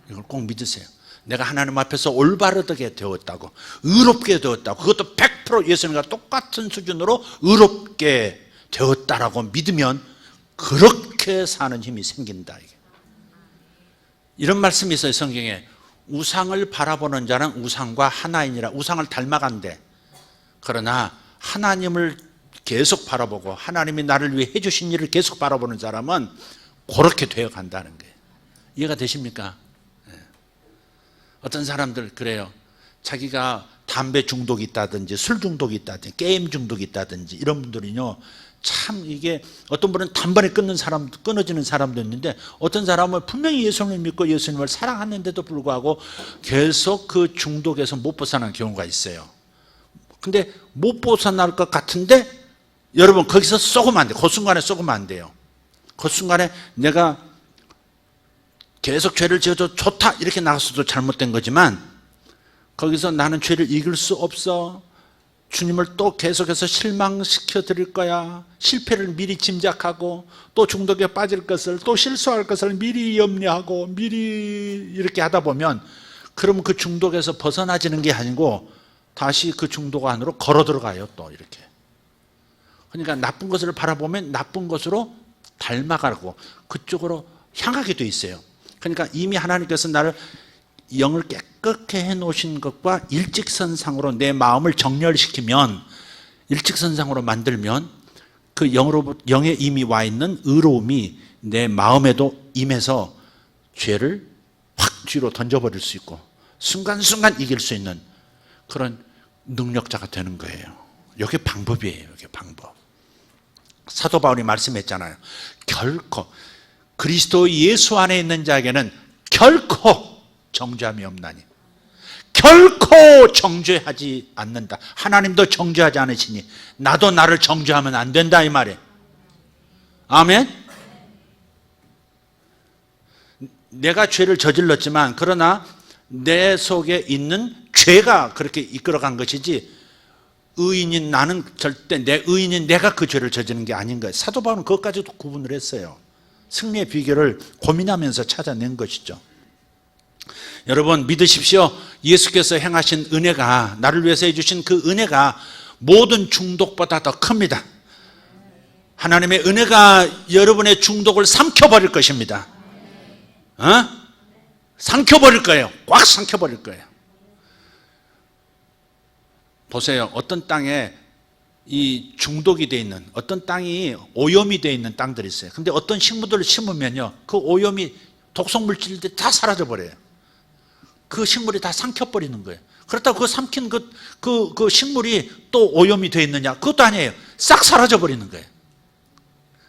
이걸 꼭 믿으세요. 내가 하나님 앞에서 올바르게 되었다고, 의롭게 되었다고, 그것도 100% 예수님과 똑같은 수준으로 의롭게 되었다라고 믿으면 그렇게 사는 힘이 생긴다. 이런 말씀이 있어요 성경에. 우상을 바라보는 자는 우상과 하나이니라. 우상을 닮아간대. 그러나 하나님을 계속 바라보고 하나님이 나를 위해 해주신 일을 계속 바라보는 사람은 그렇게 되어 간다는 거예요. 이해가 되십니까? 어떤 사람들 그래요. 자기가 담배 중독이 있다든지 술 중독이 있다든지 게임 중독이 있다든지 이런 분들은요, 참 이게 어떤 분은 단번에 끊어지는 사람도 있는데, 어떤 사람은 분명히 예수님을 믿고 예수님을 사랑하는데도 불구하고 계속 그 중독에서 못 벗어나는 경우가 있어요. 근데 못 벗어날 것 같은데 여러분 거기서 쏘면 안 돼요. 그 순간에 쏘면 안 돼요. 그 순간에 내가 계속 죄를 지어도 좋다 이렇게 나갔어도 잘못된 거지만, 거기서 나는 죄를 이길 수 없어, 주님을 또 계속해서 실망시켜 드릴 거야, 실패를 미리 짐작하고 또 중독에 빠질 것을, 또 실수할 것을 미리 염려하고 미리 이렇게 하다 보면, 그러면 그 중독에서 벗어나지는 게 아니고 다시 그 중독 안으로 걸어 들어가요. 또 이렇게. 그러니까 나쁜 것을 바라보면 나쁜 것으로 닮아가고 그쪽으로 향하게 돼 있어요. 그러니까 이미 하나님께서 나를 영을 깨끗게 해놓으신 것과 일직선상으로 내 마음을 정렬시키면, 일직선상으로 만들면 그 영에 이미 와 있는 의로움이 내 마음에도 임해서 죄를 확 뒤로 던져버릴 수 있고 순간순간 이길 수 있는 그런 능력자가 되는 거예요. 이게 방법이에요. 이게 방법. 사도 바울이 말씀했잖아요. 결코 그리스도 예수 안에 있는 자에게는 결코 정죄함이 없나니, 결코 정죄하지 않는다. 하나님도 정죄하지 않으시니 나도 나를 정죄하면 안 된다 이 말이에요. 아멘. 내가 죄를 저질렀지만 그러나 내 속에 있는 죄가 그렇게 이끌어간 것이지, 의인인 나는 절대, 내 의인인 내가 그 죄를 저지른 게 아닌 거예요. 사도 바울은 그것까지도 구분을 했어요. 승리의 비결을 고민하면서 찾아낸 것이죠. 여러분 믿으십시오. 예수께서 행하신 은혜가, 나를 위해서 해주신 그 은혜가 모든 중독보다 더 큽니다. 하나님의 은혜가 여러분의 중독을 삼켜버릴 것입니다. 삼켜버릴 거예요. 꽉 삼켜버릴 거예요. 보세요. 어떤 땅에 이 중독이 되어 있는, 어떤 땅이 오염이 되어 있는 땅들이 있어요. 근데 어떤 식물들을 심으면요, 그 오염이 독성 물질들이 다 사라져 버려요. 그 식물이 다 삼켜버리는 거예요. 그렇다고 그 삼킨 그 식물이 또 오염이 되어 있느냐? 그것도 아니에요. 싹 사라져 버리는 거예요.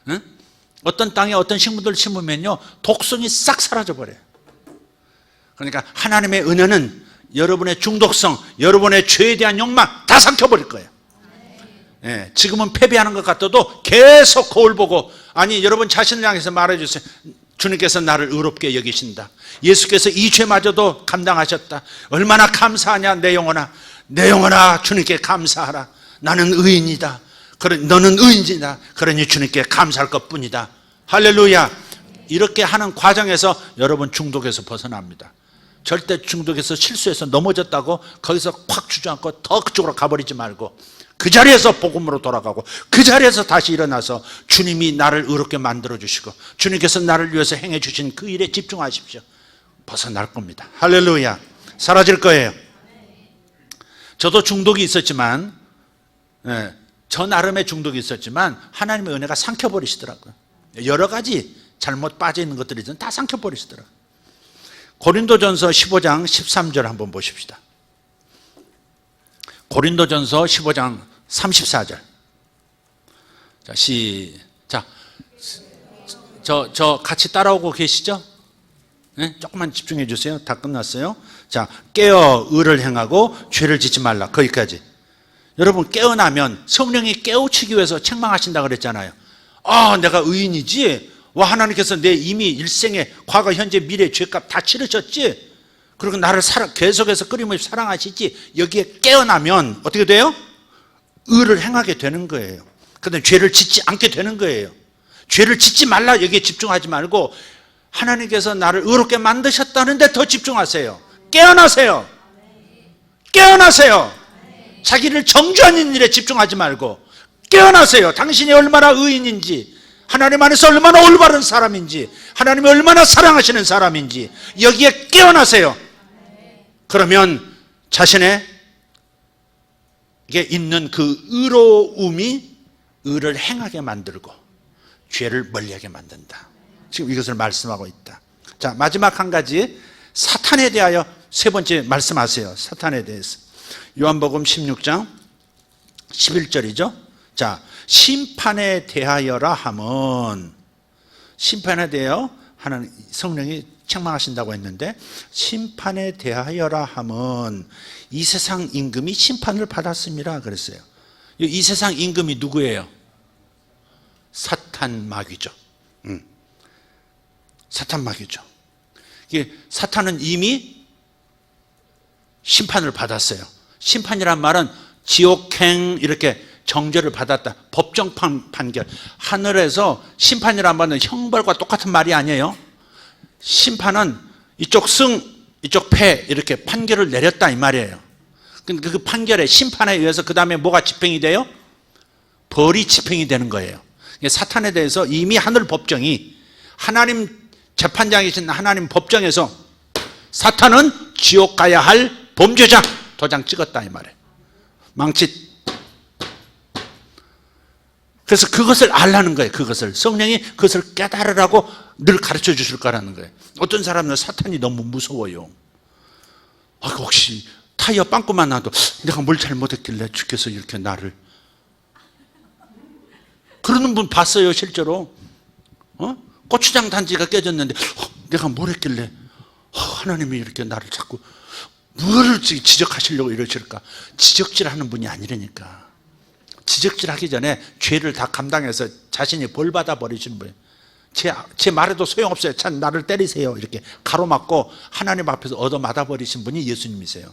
응? 어떤 땅에 어떤 식물들을 심으면요, 독성이 싹 사라져 버려요. 그러니까 하나님의 은혜는 여러분의 중독성, 여러분의 죄에 대한 욕망 다 삼켜버릴 거예요. 예, 지금은 패배하는 것 같아도 계속 거울 보고, 아니 여러분 자신을 향해서 말해주세요. 주님께서 나를 의롭게 여기신다. 예수께서 이 죄마저도 감당하셨다. 얼마나 감사하냐 내 영혼아. 내 영혼아 주님께 감사하라. 나는 의인이다. 너는 의인이다. 그러니 주님께 감사할 것뿐이다. 할렐루야. 이렇게 하는 과정에서 여러분 중독에서 벗어납니다. 절대 중독에서 실수해서 넘어졌다고 거기서 콱 주저앉고 더 그쪽으로 가버리지 말고, 그 자리에서 복음으로 돌아가고 그 자리에서 다시 일어나서 주님이 나를 의롭게 만들어주시고 주님께서 나를 위해서 행해주신 그 일에 집중하십시오. 벗어날 겁니다. 할렐루야. 사라질 거예요. 저도 중독이 있었지만, 저 나름의 중독이 있었지만 하나님의 은혜가 삼켜버리시더라고요. 여러 가지 잘못 빠져있는 것들이 다 삼켜버리시더라고요. 고린도전서 15장 13절 한번 보십시다. 고린도전서 15장 34절. 자, 시작. 저 같이 따라오고 계시죠? 네? 조금만 집중해 주세요. 다 끝났어요. 자, 깨어 의를 행하고 죄를 짓지 말라. 거기까지. 여러분 깨어나면 성령이 깨우치기 위해서 책망하신다 그랬잖아요. 내가 의인이지? 하나님께서 내 이미 일생에 과거 현재 미래 죄값 다 치르셨지? 그리고 나를 계속해서 끊임없이 사랑하시지? 여기에 깨어나면 어떻게 돼요? 의를 행하게 되는 거예요. 그런데 죄를 짓지 않게 되는 거예요. 죄를 짓지 말라 여기에 집중하지 말고 하나님께서 나를 의롭게 만드셨다는데 더 집중하세요. 깨어나세요. 깨어나세요. 자기를 정죄하는 일에 집중하지 말고 깨어나세요. 당신이 얼마나 의인인지, 하나님 안에서 얼마나 올바른 사람인지, 하나님이 얼마나 사랑하시는 사람인지 여기에 깨어나세요. 그러면 자신의 게 있는 그 의로움이 의를 행하게 만들고 죄를 멀리하게 만든다. 지금 이것을 말씀하고 있다. 자, 마지막 한 가지, 사탄에 대하여 세 번째 말씀하세요. 사탄에 대해서. 요한복음 16장 11절이죠. 자, 심판에 대하여라 함은, 심판에 대하여 하나님 성령이 책망하신다고 했는데, 심판에 대하여라 함은 이 세상 임금이 심판을 받았습니다 그랬어요. 이 세상 임금이 누구예요? 사탄 마귀죠. 사탄 마귀죠. 이게 사탄은 이미 심판을 받았어요. 심판이란 말은 지옥행 이렇게 정죄를 받았다. 법정 판결. 하늘에서 심판이란 말은 형벌과 똑같은 말이 아니에요. 심판은 이쪽 승, 이쪽 패 이렇게 판결을 내렸다 이 말이에요. 근데 그 판결에 심판에 의해서 그 다음에 뭐가 집행이 돼요? 벌이 집행이 되는 거예요. 사탄에 대해서 이미 하늘 법정이, 하나님 재판장이신 하나님 법정에서 사탄은 지옥 가야 할 범죄자 도장 찍었다 이 말이에요. 망치. 그래서 그것을 알라는 거예요. 그것을 성령이 그것을 깨달으라고 늘 가르쳐 주실 거라는 거예요. 어떤 사람은 사탄이 너무 무서워요. 혹시 타이어 빵꾸만 나도 내가 뭘 잘못했길래 주께서 이렇게 나를, 그러는 분 봤어요 실제로. 고추장 단지가 깨졌는데 내가 뭘 했길래 하나님이 이렇게 나를 자꾸 뭘 지적하시려고 이러실까. 지적질하는 분이 아니라니까. 지적질하기 전에 죄를 다 감당해서 자신이 벌 받아 버리시는 분이에요. 제 말에도 소용없어요. 참 나를 때리세요 이렇게 가로막고 하나님 앞에서 얻어맞아 버리신 분이 예수님이세요.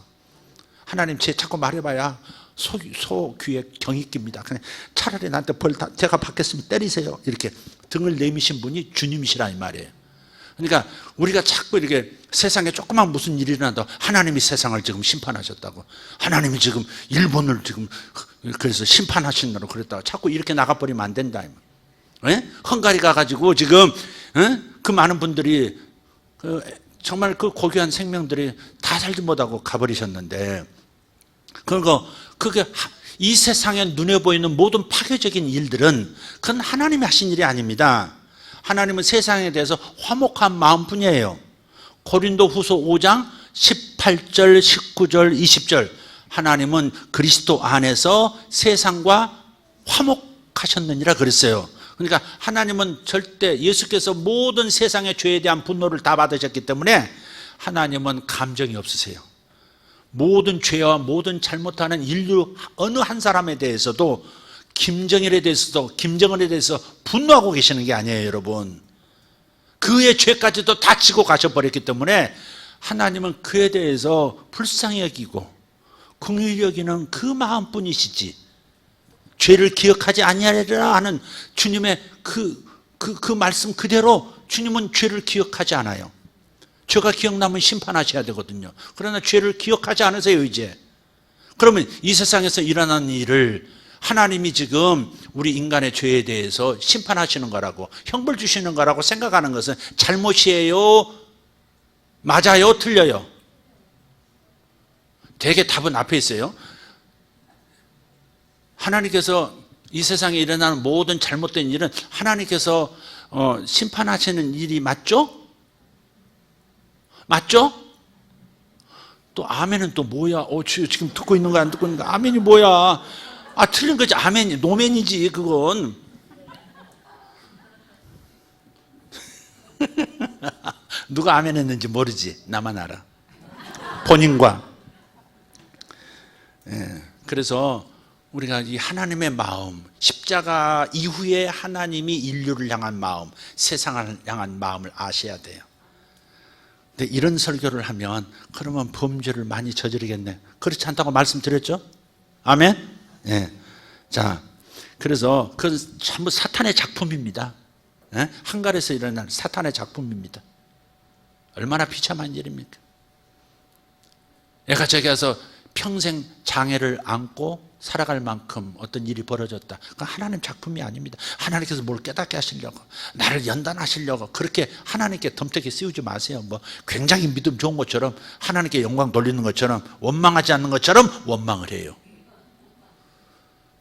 하나님 제 자꾸 말해봐야 소귀에 경이 낍니다. 그냥 차라리 나한테 제가 받겠으면 때리세요 이렇게 등을 내미신 분이 주님이시라 이 말이에요. 그러니까 우리가 자꾸 이렇게 세상에 조그만 무슨 일이 일어나도 하나님이 세상을 지금 심판하셨다고, 하나님이 지금 일본을 지금 그래서 심판하신다고 그랬다고 자꾸 이렇게 나가버리면 안 된다. 헝가리 가가지고 지금 그 많은 분들이 정말 그 고귀한 생명들이 다 살지 못하고 가버리셨는데, 그게 이 세상에 눈에 보이는 모든 파괴적인 일들은 그건 하나님이 하신 일이 아닙니다. 하나님은 세상에 대해서 화목한 마음뿐이에요. 고린도 후서 5장 18절 19절 20절 하나님은 그리스도 안에서 세상과 화목하셨느니라 그랬어요. 그러니까 하나님은 절대, 예수께서 모든 세상의 죄에 대한 분노를 다 받으셨기 때문에 하나님은 감정이 없으세요. 모든 죄와 모든 잘못하는 인류 어느 한 사람에 대해서도, 김정일에 대해서도, 김정은에 대해서 분노하고 계시는 게 아니에요 여러분. 그의 죄까지도 다 지고 가셔버렸기 때문에 하나님은 그에 대해서 불쌍히 여기고 긍휼히 여기는 그 마음뿐이시지, 죄를 기억하지 아니하리라 하는 주님의 그 말씀 그대로 주님은 죄를 기억하지 않아요. 죄가 기억나면 심판하셔야 되거든요. 그러나 죄를 기억하지 않으세요 이제. 그러면 이 세상에서 일어나는 일을 하나님이 지금 우리 인간의 죄에 대해서 심판하시는 거라고, 형벌 주시는 거라고 생각하는 것은 잘못이에요? 맞아요? 틀려요? 대개 답은 앞에 있어요. 하나님께서 이 세상에 일어나는 모든 잘못된 일은 하나님께서 심판하시는 일이 맞죠? 맞죠? 또 아멘은 또 뭐야? 지금 듣고 있는 거 안 듣고 있는 거? 아멘이 뭐야? 틀린 거지. 아멘이 노멘이지 그건. 누가 아멘 했는지 모르지. 나만 알아. 본인과. 그래서 우리가 이 하나님의 마음, 십자가 이후에 하나님이 인류를 향한 마음, 세상을 향한 마음을 아셔야 돼요. 근데 이런 설교를 하면 그러면 범죄를 많이 저지르겠네. 그렇지 않다고 말씀드렸죠? 아멘? 예. 자, 그래서 그 전부 사탄의 작품입니다. 한갈에서 일어난 사탄의 작품입니다. 얼마나 비참한 일입니까? 애가 저기 가서 평생 장애를 안고 살아갈 만큼 어떤 일이 벌어졌다. 그건 하나님 작품이 아닙니다. 하나님께서 뭘 깨닫게 하시려고, 나를 연단하시려고 그렇게 하나님께 덤태게 씌우지 마세요. 뭐 굉장히 믿음 좋은 것처럼, 하나님께 영광 돌리는 것처럼, 원망하지 않는 것처럼 원망을 해요.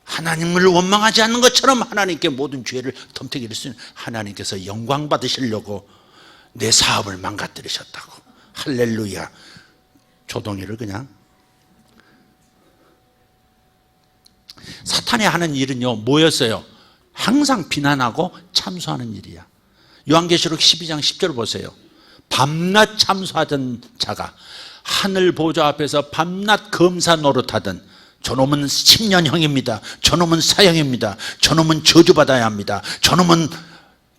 하나님을 원망하지 않는 것처럼 하나님께 모든 죄를 덤태기를 쓰는, 하나님께서 영광 받으시려고 내 사업을 망가뜨리셨다고. 할렐루야. 조동이를 그냥. 사탄이 하는 일은요, 뭐였어요? 항상 비난하고 참소하는 일이야. 요한계시록 12장 10절 보세요. 밤낮 참소하던 자가 하늘 보좌 앞에서 밤낮 검사 노릇하던, 저놈은 10년형입니다. 저놈은 사형입니다. 저놈은 저주받아야 합니다. 저놈은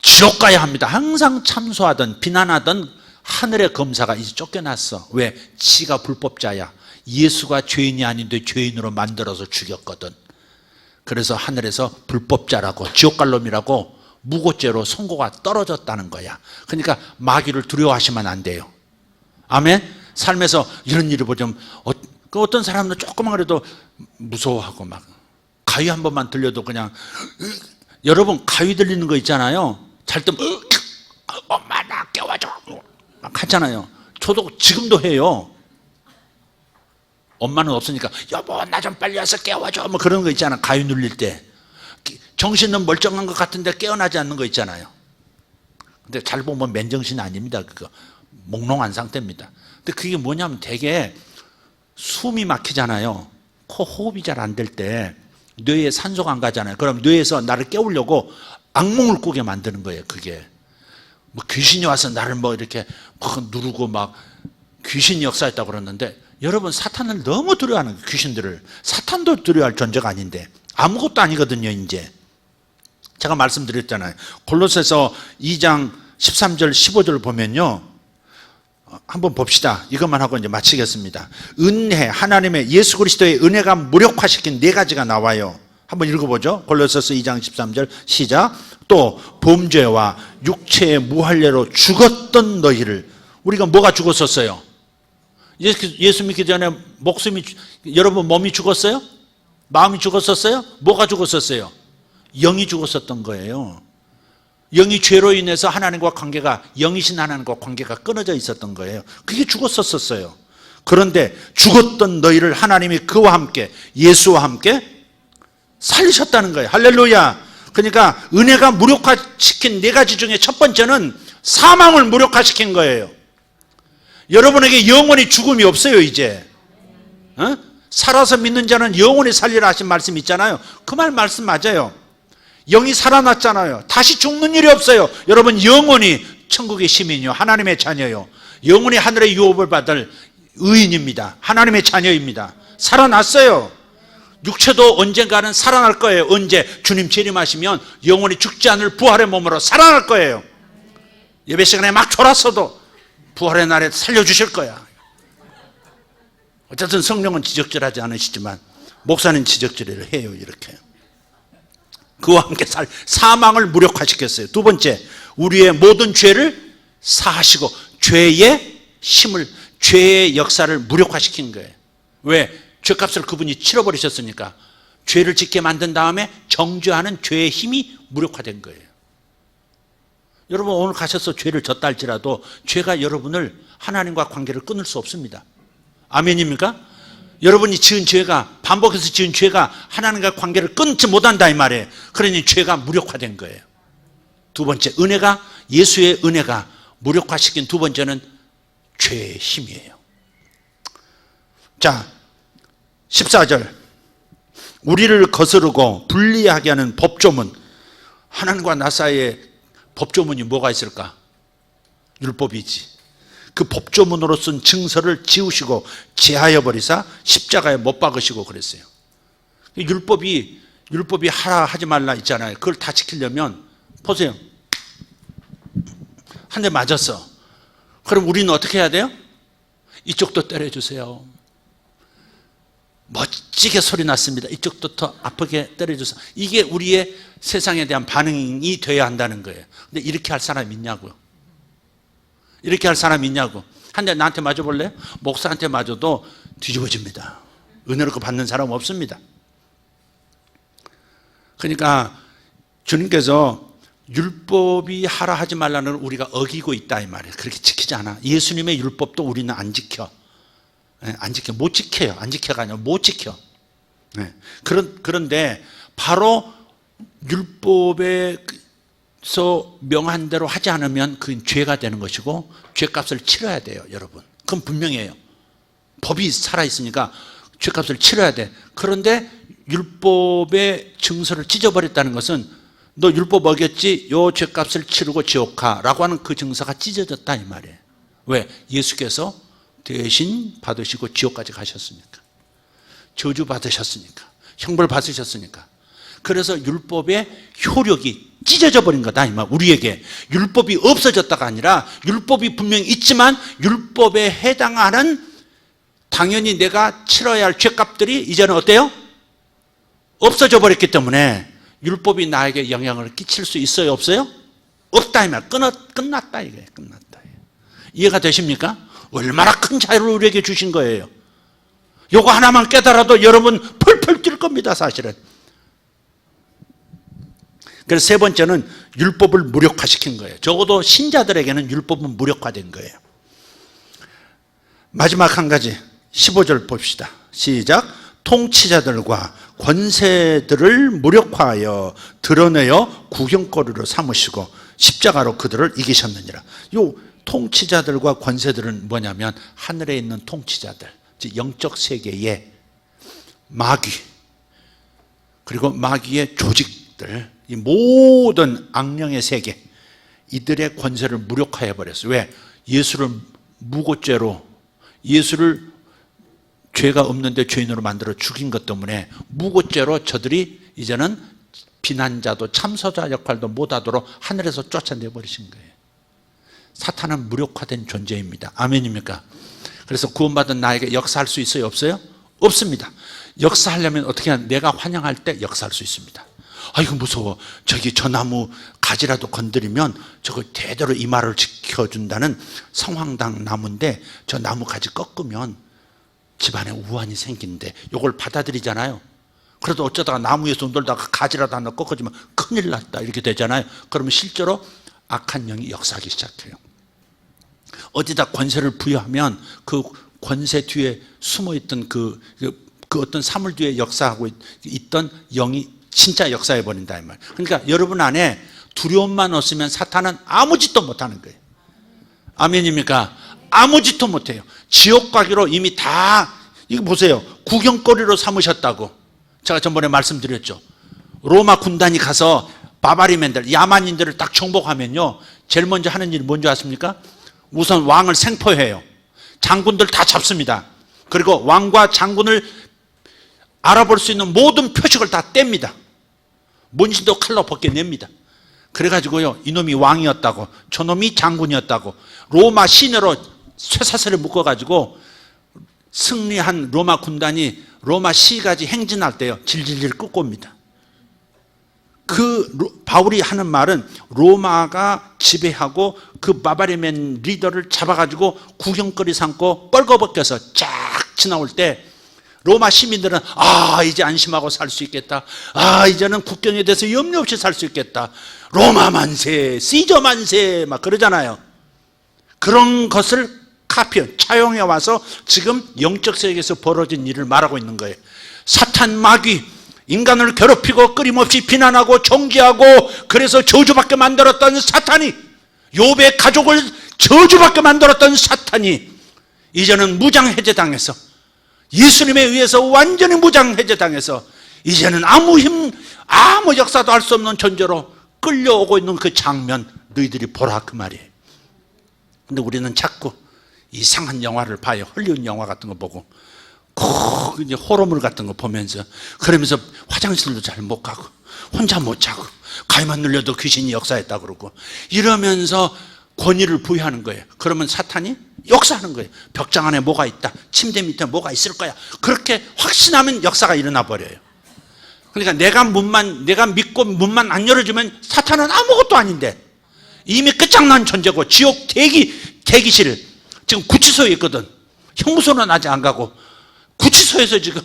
지옥 가야 합니다. 항상 참소하던, 비난하던 하늘의 검사가 이제 쫓겨났어. 왜? 지가 불법자야. 예수가 죄인이 아닌데 죄인으로 만들어서 죽였거든. 그래서 하늘에서 불법자라고, 지옥갈 놈이라고 무고죄로 선고가 떨어졌다는 거야. 그러니까 마귀를 두려워하시면 안 돼요. 아멘? 삶에서 이런 일을 보면 어떤 사람은 조금만 그래도 무서워하고, 막 가위 한 번만 들려도 그냥, 여러분 가위 들리는 거 있잖아요. 잘 때 엄마 나 깨워줘 막 하잖아요. 저도 지금도 해요. 엄마는 없으니까 여보 나 좀 빨리 와서 깨워줘 뭐 그런 거 있잖아. 가위 눌릴 때 정신은 멀쩡한 것 같은데 깨어나지 않는 거 있잖아요. 근데 잘 보면 맨정신 아닙니다. 그거 몽롱한 상태입니다. 근데 그게 뭐냐면 되게 숨이 막히잖아요. 코 호흡이 잘 안 될 때 뇌에 산소가 안 가잖아요. 그럼 뇌에서 나를 깨우려고 악몽을 꾸게 만드는 거예요. 그게 뭐 귀신이 와서 나를 뭐 이렇게 막 누르고 막 귀신이 역사했다고 그러는데, 여러분 사탄을 너무 두려워하는 거예요. 귀신들을. 사탄도 두려워할 존재가 아닌데 아무것도 아니거든요. 이제 제가 말씀드렸잖아요. 골로새서 2장 13절 15절 보면요, 한번 봅시다. 이것만 하고 이제 마치겠습니다. 은혜, 하나님의 예수 그리스도의 은혜가 무력화시킨 네 가지가 나와요. 한번 읽어보죠. 골로새서 2장 13절 시작. 또 범죄와 육체의 무할례로 죽었던 너희를, 우리가 뭐가 죽었었어요? 예수 믿기 전에 목숨이, 여러분 몸이 죽었어요? 마음이 죽었었어요? 뭐가 죽었었어요? 영이 죽었었던 거예요. 영이 죄로 인해서 하나님과 관계가, 영이신 하나님과 관계가 끊어져 있었던 거예요. 그게 죽었었어요. 그런데 죽었던 너희를 하나님이 그와 함께, 예수와 함께 살리셨다는 거예요. 할렐루야. 그러니까 은혜가 무력화시킨 네 가지 중에 첫 번째는 사망을 무력화시킨 거예요. 여러분에게 영원히 죽음이 없어요. 이제 살아서 믿는 자는 영원히 살리라 하신 말씀 있잖아요. 그 말씀 맞아요. 영이 살아났잖아요. 다시 죽는 일이 없어요. 여러분 영원히 천국의 시민이요, 하나님의 자녀요, 영원히 하늘의 유업을 받을 의인입니다. 하나님의 자녀입니다. 살아났어요. 육체도 언젠가는 살아날 거예요. 언제? 주님 재림하시면 영원히 죽지 않을 부활의 몸으로 살아날 거예요. 예배 시간에 막 졸았어도 부활의 날에 살려주실 거야. 어쨌든 성령은 지적질하지 않으시지만 목사는 지적질을 해요. 이렇게 그와 함께 사망을 무력화시켰어요. 두 번째, 우리의 모든 죄를 사하시고 죄의 힘을, 죄의 역사를 무력화시킨 거예요. 왜? 죄값을 그분이 치러버리셨으니까. 죄를 짓게 만든 다음에 정죄하는 죄의 힘이 무력화된 거예요. 여러분 오늘 가셔서 죄를 졌다 할지라도 죄가 여러분을, 하나님과 관계를 끊을 수 없습니다. 아멘입니까? 여러분이 지은 죄가, 반복해서 지은 죄가 하나님과 관계를 끊지 못한다 이 말이에요. 그러니 죄가 무력화된 거예요. 두 번째, 은혜가, 예수의 은혜가 무력화시킨 두 번째는 죄의 힘이에요. 자, 14절. 우리를 거스르고 불리하게 하는 법조문. 하나님과 나 사이에 법조문이 뭐가 있을까? 율법이지. 그 법조문으로 쓴 증서를 지우시고 제하여 버리사 십자가에 못 박으시고 그랬어요. 율법이 하라 하지 말라 있잖아요. 그걸 다 지키려면 보세요. 한 대 맞았어. 그럼 우리는 어떻게 해야 돼요? 이쪽도 때려주세요. 멋지게 소리 났습니다. 이쪽도 더 아프게 때려주세요. 이게 우리의 세상에 대한 반응이 돼야 한다는 거예요. 근데 이렇게 할 사람이 있냐고요. 이렇게 할 사람이 있냐고. 한 대 나한테 맞아볼래요? 목사한테 맞아도 뒤집어집니다. 은혜로 받는 사람 없습니다. 그러니까 주님께서 율법이 하라 하지 말라는 우리가 어기고 있다 이 말이에요. 그렇게 지키지 않아. 예수님의 율법도 우리는 안 지켜. 안 지켜. 못 지켜요. 안 지켜가 아니라 못 지켜. 그런데 바로 율법에서 명한 대로 하지 않으면 그건 죄가 되는 것이고 죄값을 치러야 돼요, 여러분. 그건 분명해요. 법이 살아있으니까 죄값을 치러야 돼. 그런데 율법의 증서를 찢어버렸다는 것은 너 율법 어겼지? 요 죄값을 치르고 지옥 가라고 하는 그 증서가 찢어졌다 이 말이에요. 왜? 예수께서 대신 받으시고 지옥까지 가셨으니까. 저주 받으셨으니까. 형벌 받으셨으니까. 그래서 율법의 효력이 찢어져 버린 거다 이 말. 우리에게 율법이 없어졌다가 아니라 율법이 분명히 있지만 율법에 해당하는 당연히 내가 치러야 할 죄값들이 이제는 어때요? 없어져 버렸기 때문에 율법이 나에게 영향을 끼칠 수 있어요, 없어요? 없다 이 말. 끝났다 이게. 끝났다. 이해가 되십니까? 얼마나 큰 자유를 우리에게 주신 거예요. 요거 하나만 깨달아도 여러분 펄펄 뛸 겁니다, 사실은. 그래서 세 번째는 율법을 무력화시킨 거예요. 적어도 신자들에게는 율법은 무력화된 거예요. 마지막 한 가지 15절 봅시다. 시작. 통치자들과 권세들을 무력화하여 드러내어 구경거리로 삼으시고 십자가로 그들을 이기셨느니라. 요 통치자들과 권세들은 뭐냐면 하늘에 있는 통치자들, 즉 영적 세계의 마귀, 그리고 마귀의 조직들, 이 모든 악령의 세계, 이들의 권세를 무력화해 버렸어요. 왜? 예수를 무고죄로, 예수를 죄가 없는데 죄인으로 만들어 죽인 것 때문에 무고죄로 저들이 이제는 비난자도 참소자 역할도 못하도록 하늘에서 쫓아내 버리신 거예요. 사탄은 무력화된 존재입니다. 아멘입니까? 그래서 구원받은 나에게 역사할 수 있어요, 없어요? 없습니다. 역사하려면 어떻게 하냐? 내가 환영할 때 역사할 수 있습니다. 아이고 무서워. 저기 저 나무 가지라도 건드리면 저거 대대로 이마를 지켜준다는 성황당 나무인데 저 나무 가지 꺾으면 집안에 우환이 생기는데 이걸 받아들이잖아요. 그래도 어쩌다가 나무에서 놀다가 가지라도 하나 꺾어지면 큰일 났다 이렇게 되잖아요. 그러면 실제로 악한 영이 역사하기 시작해요. 어디다 권세를 부여하면 그 권세 뒤에 숨어있던 그 어떤 사물 뒤에 역사하고 있던 영이 진짜 역사해버린다 이 말. 그러니까 여러분 안에 두려움만 없으면 사탄은 아무 짓도 못하는 거예요. 아멘입니까? 아무 짓도 못해요. 지옥 가기로 이미 다, 이거 보세요. 구경거리로 삼으셨다고 제가 전번에 말씀드렸죠. 로마 군단이 가서 바바리맨들, 야만인들을 딱 정복하면요, 제일 먼저 하는 일이 뭔지 아십니까? 우선 왕을 생포해요. 장군들 다 잡습니다. 그리고 왕과 장군을 알아볼 수 있는 모든 표식을 다 뗍니다. 문신도 칼로 벗겨냅니다. 그래가지고요, 이놈이 왕이었다고, 저놈이 장군이었다고 로마 시내로 쇠사슬에 묶어가지고 승리한 로마 군단이 로마 시까지 행진할 때요, 질질질 끄고 옵니다. 바울이 하는 말은 로마가 지배하고 그 바바리맨 리더를 잡아가지고 구경거리 삼고 뻘거벗겨서 쫙 지나올 때 로마 시민들은 이제 안심하고 살 수 있겠다. 이제는 국경에 대해서 염려 없이 살 수 있겠다. 로마 만세, 시저 만세 막 그러잖아요. 그런 것을 차용해 와서 지금 영적 세계에서 벌어진 일을 말하고 있는 거예요. 사탄 마귀, 인간을 괴롭히고 끊임없이 비난하고 정죄하고 그래서 저주받게 만들었던 사탄이, 욥의 가족을 저주받게 만들었던 사탄이 이제는 무장해제당해서, 예수님에 의해서 완전히 무장해제당해서 이제는 아무 역사도 할 수 없는 존재로 끌려오고 있는 그 장면 너희들이 보라 그 말이에요. 근데 우리는 자꾸 이상한 영화를 봐요. 헐리우드 영화 같은 거 보고 이제 호러물 같은 거 보면서, 그러면서 화장실도 잘 못 가고 혼자 못 자고 가위만 눌려도 귀신이 역사했다 그러고 이러면서 권위를 부여하는 거예요. 그러면 사탄이 역사하는 거예요. 벽장 안에 뭐가 있다, 침대 밑에 뭐가 있을 거야, 그렇게 확신하면 역사가 일어나 버려요. 그러니까 내가 믿고 문만 안 열어주면 사탄은 아무것도 아닌데 이미 끝장난 존재고 지옥 대기실 지금 구치소에 있거든. 형무소는 아직 안 가고 구치소에서 지금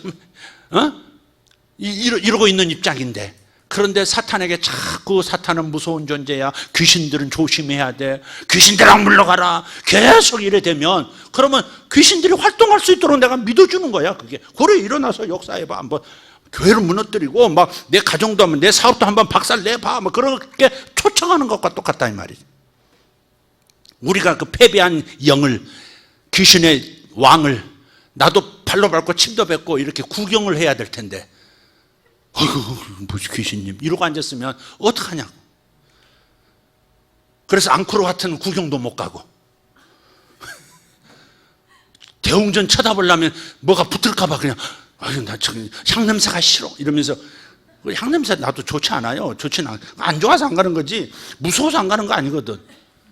이러고 있는 입장인데, 그런데 사탄에게 자꾸 사탄은 무서운 존재야, 귀신들은 조심해야 돼, 귀신들랑 물러가라, 계속 이래 되면 그러면 귀신들이 활동할 수 있도록 내가 믿어주는 거야. 그게 그래, 일어나서 역사해봐, 한번 교회를 무너뜨리고 막 내 가정도 하면 내 사업도 한번 박살내봐, 뭐 그렇게 초청하는 것과 똑같다 이 말이지. 우리가 그 패배한 영을, 귀신의 왕을 나도 발로 밟고 침도 뱉고 이렇게 구경을 해야 될 텐데, 무슨 귀신님 이러고 앉았으면 어떡하냐고. 그래서 앙코르 같은 구경도 못 가고 대웅전 쳐다보려면 뭐가 붙을까 봐 그냥 나 향냄새가 싫어 이러면서, 향냄새 나도 좋지 않아요. 좋지는 안 좋아서 안 가는 거지 무서워서 안 가는 거 아니거든.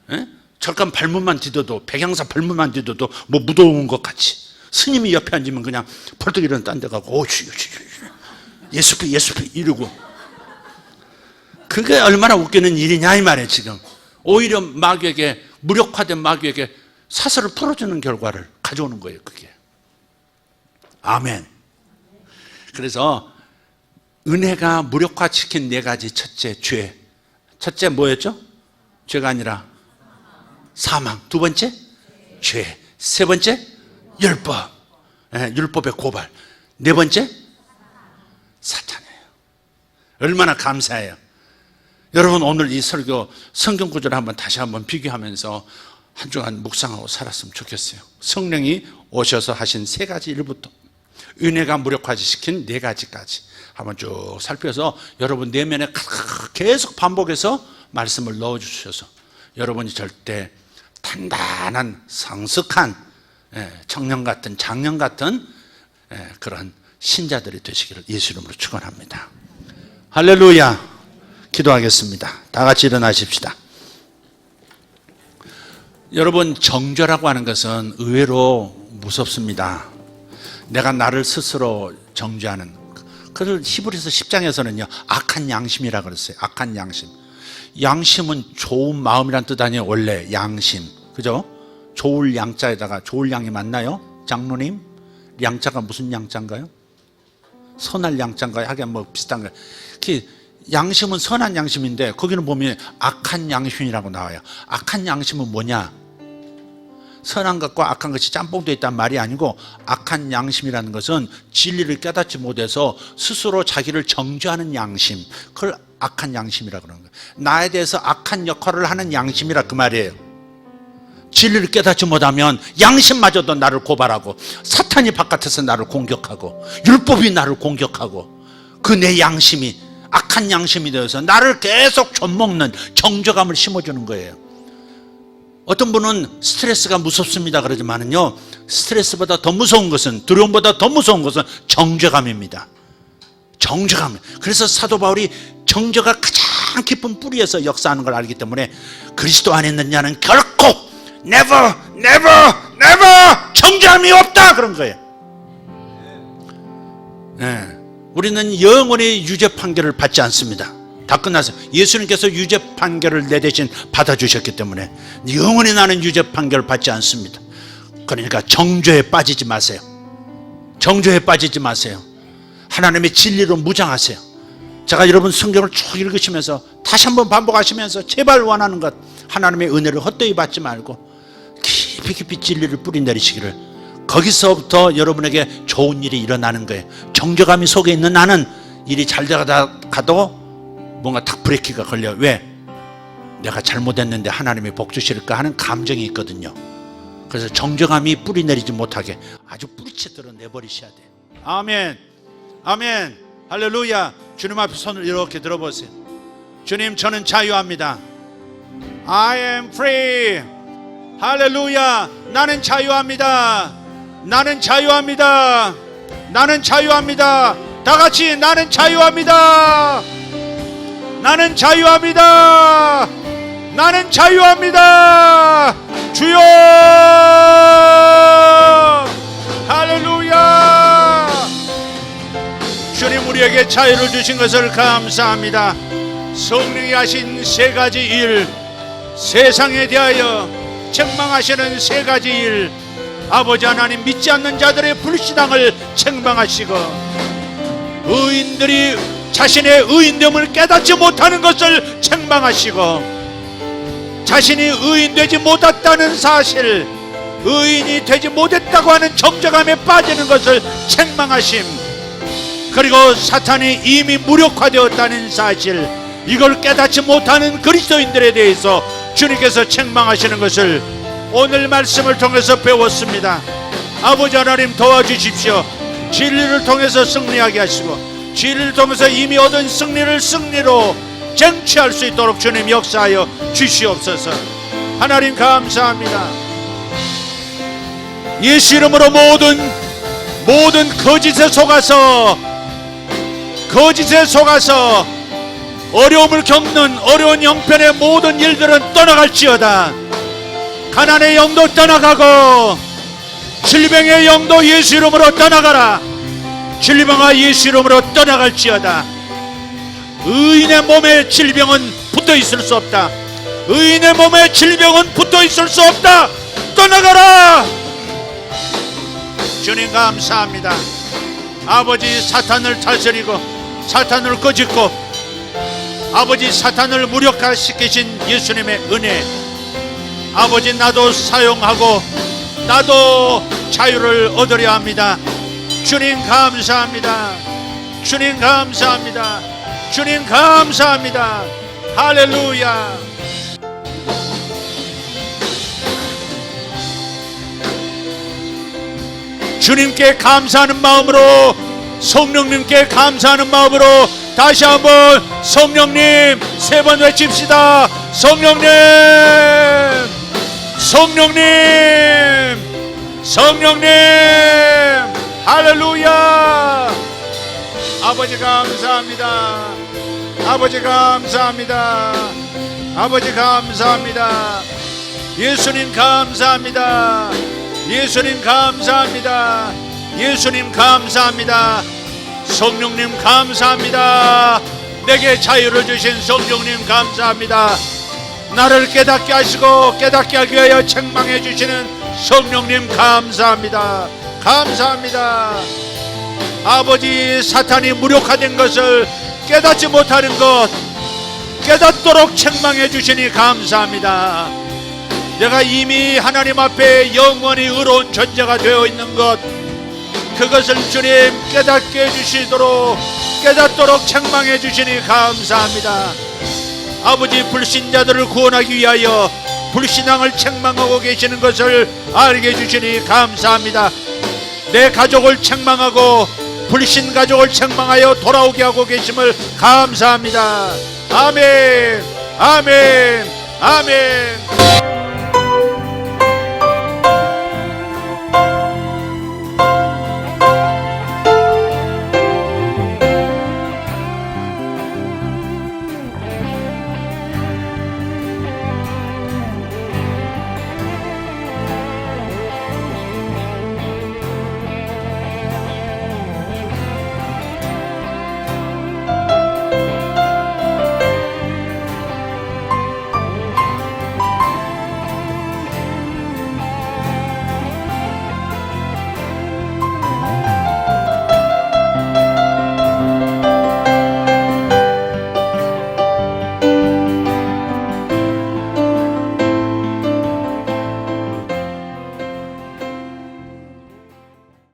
에? 잠깐 발문만 디뎌도, 백양사 발문만 디뎌도 뭐 무더운 것 같이, 스님이 옆에 앉으면 그냥 벌떡 일어나 딴 데 가고 오주 예수피 이러고. 그게 얼마나 웃기는 일이냐 이 말이에요. 지금 오히려 마귀에게, 무력화된 마귀에게 사슬을 풀어주는 결과를 가져오는 거예요. 그게. 아멘. 그래서 은혜가 무력화시킨 네 가지. 첫째, 죄. 첫째 뭐였죠? 죄가 아니라 사망. 두 번째, 죄. 세 번째, 율법. 율법의 고발. 네 번째, 사탄이에요. 얼마나 감사해요. 여러분, 오늘 이 설교 성경 구절을 한번 다시 한번 비교하면서 한 주간 묵상하고 살았으면 좋겠어요. 성령이 오셔서 하신 세 가지 일부터 은혜가 무력화시킨 네 가지까지 한번 쭉 살펴서 여러분 내면에 계속 반복해서 말씀을 넣어주셔서 여러분이 절대 단단한 성숙한 청년 같은, 장년 같은 그런 신자들이 되시기를 예수 이름으로 축원합니다. 할렐루야. 기도하겠습니다. 다 같이 일어나십시다. 여러분, 정죄라고 하는 것은 의외로 무섭습니다. 내가 나를 스스로 정죄하는, 그걸 히브리서 10장에서는요 악한 양심이라고 그랬어요. 악한 양심. 양심은 좋은 마음이란 뜻 아니에요. 원래 양심, 그죠? 좋을 양자에다가 좋을 양이 맞나요? 장로님, 양자가 무슨 양자인가요? 선할 양자인가요? 하긴 뭐 비슷한 거예요. 양심은 선한 양심인데 거기는 보면 악한 양심이라고 나와요. 악한 양심은 뭐냐? 선한 것과 악한 것이 짬뽕되어 있다는 말이 아니고, 악한 양심이라는 것은 진리를 깨닫지 못해서 스스로 자기를 정죄하는 양심, 그걸 악한 양심이라고 그러는 거예요. 나에 대해서 악한 역할을 하는 양심이라 그 말이에요. 진리를 깨닫지 못하면 양심마저도 나를 고발하고, 사탄이 바깥에서 나를 공격하고, 율법이 나를 공격하고, 그 내 양심이 악한 양심이 되어서 나를 계속 좀먹는 정죄감을 심어주는 거예요. 어떤 분은 스트레스가 무섭습니다 그러지만은요, 스트레스보다 더 무서운 것은, 두려움보다 더 무서운 것은 정죄감입니다. 정죄감. 그래서 사도 바울이 정죄가 가장 깊은 뿌리에서 역사하는 걸 알기 때문에 그리스도 안에 있는 자는 결코 never 정죄함이 없다 그런 거예요. 우리는 영원히 유죄 판결을 받지 않습니다. 다 끝났어요. 예수님께서 유죄 판결을 내 대신 받아주셨기 때문에 영원히 나는 유죄 판결을 받지 않습니다. 그러니까 정죄에 빠지지 마세요. 정죄에 빠지지 마세요. 하나님의 진리로 무장하세요. 제가 여러분 성경을 쭉 읽으시면서 다시 한번 반복하시면서 제발 원하는 것, 하나님의 은혜를 헛되이 받지 말고 깊이 진리를 뿌리내리시기를, 거기서부터 여러분에게 좋은 일이 일어나는 거예요. 정죄감이 속에 있는 나는 일이 잘 가도 뭔가 탁 브레이크가 걸려. 왜? 내가 잘못했는데 하나님이 복 주실까 하는 감정이 있거든요. 그래서 정죄감이 뿌리 내리지 못하게 아주 뿌리채 드러내버리셔야 돼요. 아멘, 아멘, 할렐루야. 주님 앞에 손을 이렇게 들어보세요. 주님, 저는 자유합니다. I am free. 할렐루야. 나는 자유합니다. 나는 자유합니다. 나는 자유합니다. 다 같이 나는 자유합니다. 나는 자유합니다. 나는 자유합니다. 주여, 할렐루야. 주님, 우리에게 자유를 주신 것을 감사합니다. 성령이 하신 세 가지 일, 세상에 대하여 책망하시는 세 가지 일, 아버지 하나님, 믿지 않는 자들의 불신앙을 책망하시고 의인들이 자신의 의인됨을 깨닫지 못하는 것을 책망하시고, 자신이 의인되지 못했다는 사실, 의인이 되지 못했다고 하는 정죄감에 빠지는 것을 책망하심, 그리고 사탄이 이미 무력화되었다는 사실, 이걸 깨닫지 못하는 그리스도인들에 대해서 주님께서 책망하시는 것을 오늘 말씀을 통해서 배웠습니다. 아버지 하나님, 도와주십시오. 진리를 통해서 승리하게 하시고, 진리를 통해서 이미 얻은 승리를 승리로 쟁취할 수 있도록 주님 역사하여 주시옵소서. 하나님 감사합니다. 예수 이름으로 모든 거짓에 속아서 어려움을 겪는 어려운 형편의 모든 일들은 떠나갈지어다. 가난의 영도 떠나가고 질병의 영도 예수 이름으로 떠나가라. 질병아 예수 이름으로 떠나갈지어다. 의인의 몸에 질병은 붙어 있을 수 없다. 의인의 몸에 질병은 붙어 있을 수 없다. 떠나가라. 주님 감사합니다. 아버지, 사탄을 다스리고 사탄을 끄집고 아버지, 사탄을 무력화시키신 예수님의 은혜, 아버지, 나도 사용하고 나도 자유를 얻으려 합니다. 주님 감사합니다. 주님 감사합니다. 주님 감사합니다. 할렐루야. 주님께 감사하는 마음으로, 성령님께 감사하는 마음으로 다시 한번 성령님 3번 외칩시다. 성령님, 성령님, 성령님. 할렐루야. 아버지 감사합니다. 아버지 감사합니다. 아버지 감사합니다. 예수님 감사합니다. 예수님 감사합니다. 예수님 감사합니다. 성령님 감사합니다. 내게 자유를 주신 성령님 감사합니다. 나를 깨닫게 하시고 깨닫게 하기 위하여 책망해 주시는 성령님 감사합니다. 감사합니다. 아버지, 사탄이 무력화된 것을 깨닫지 못하는 것 깨닫도록 책망해 주시니 감사합니다. 내가 이미 하나님 앞에 영원히 의로운 존재가 되어 있는 것, 그것을 주님 깨닫게 해주시도록, 깨닫도록 책망해 주시니 감사합니다. 아버지, 불신자들을 구원하기 위하여 불신앙을 책망하고 계시는 것을 알게 해주시니 감사합니다. 내 가족을 책망하고 불신 가족을 책망하여 돌아오게 하고 계심을 감사합니다. 아멘, 아멘, 아멘.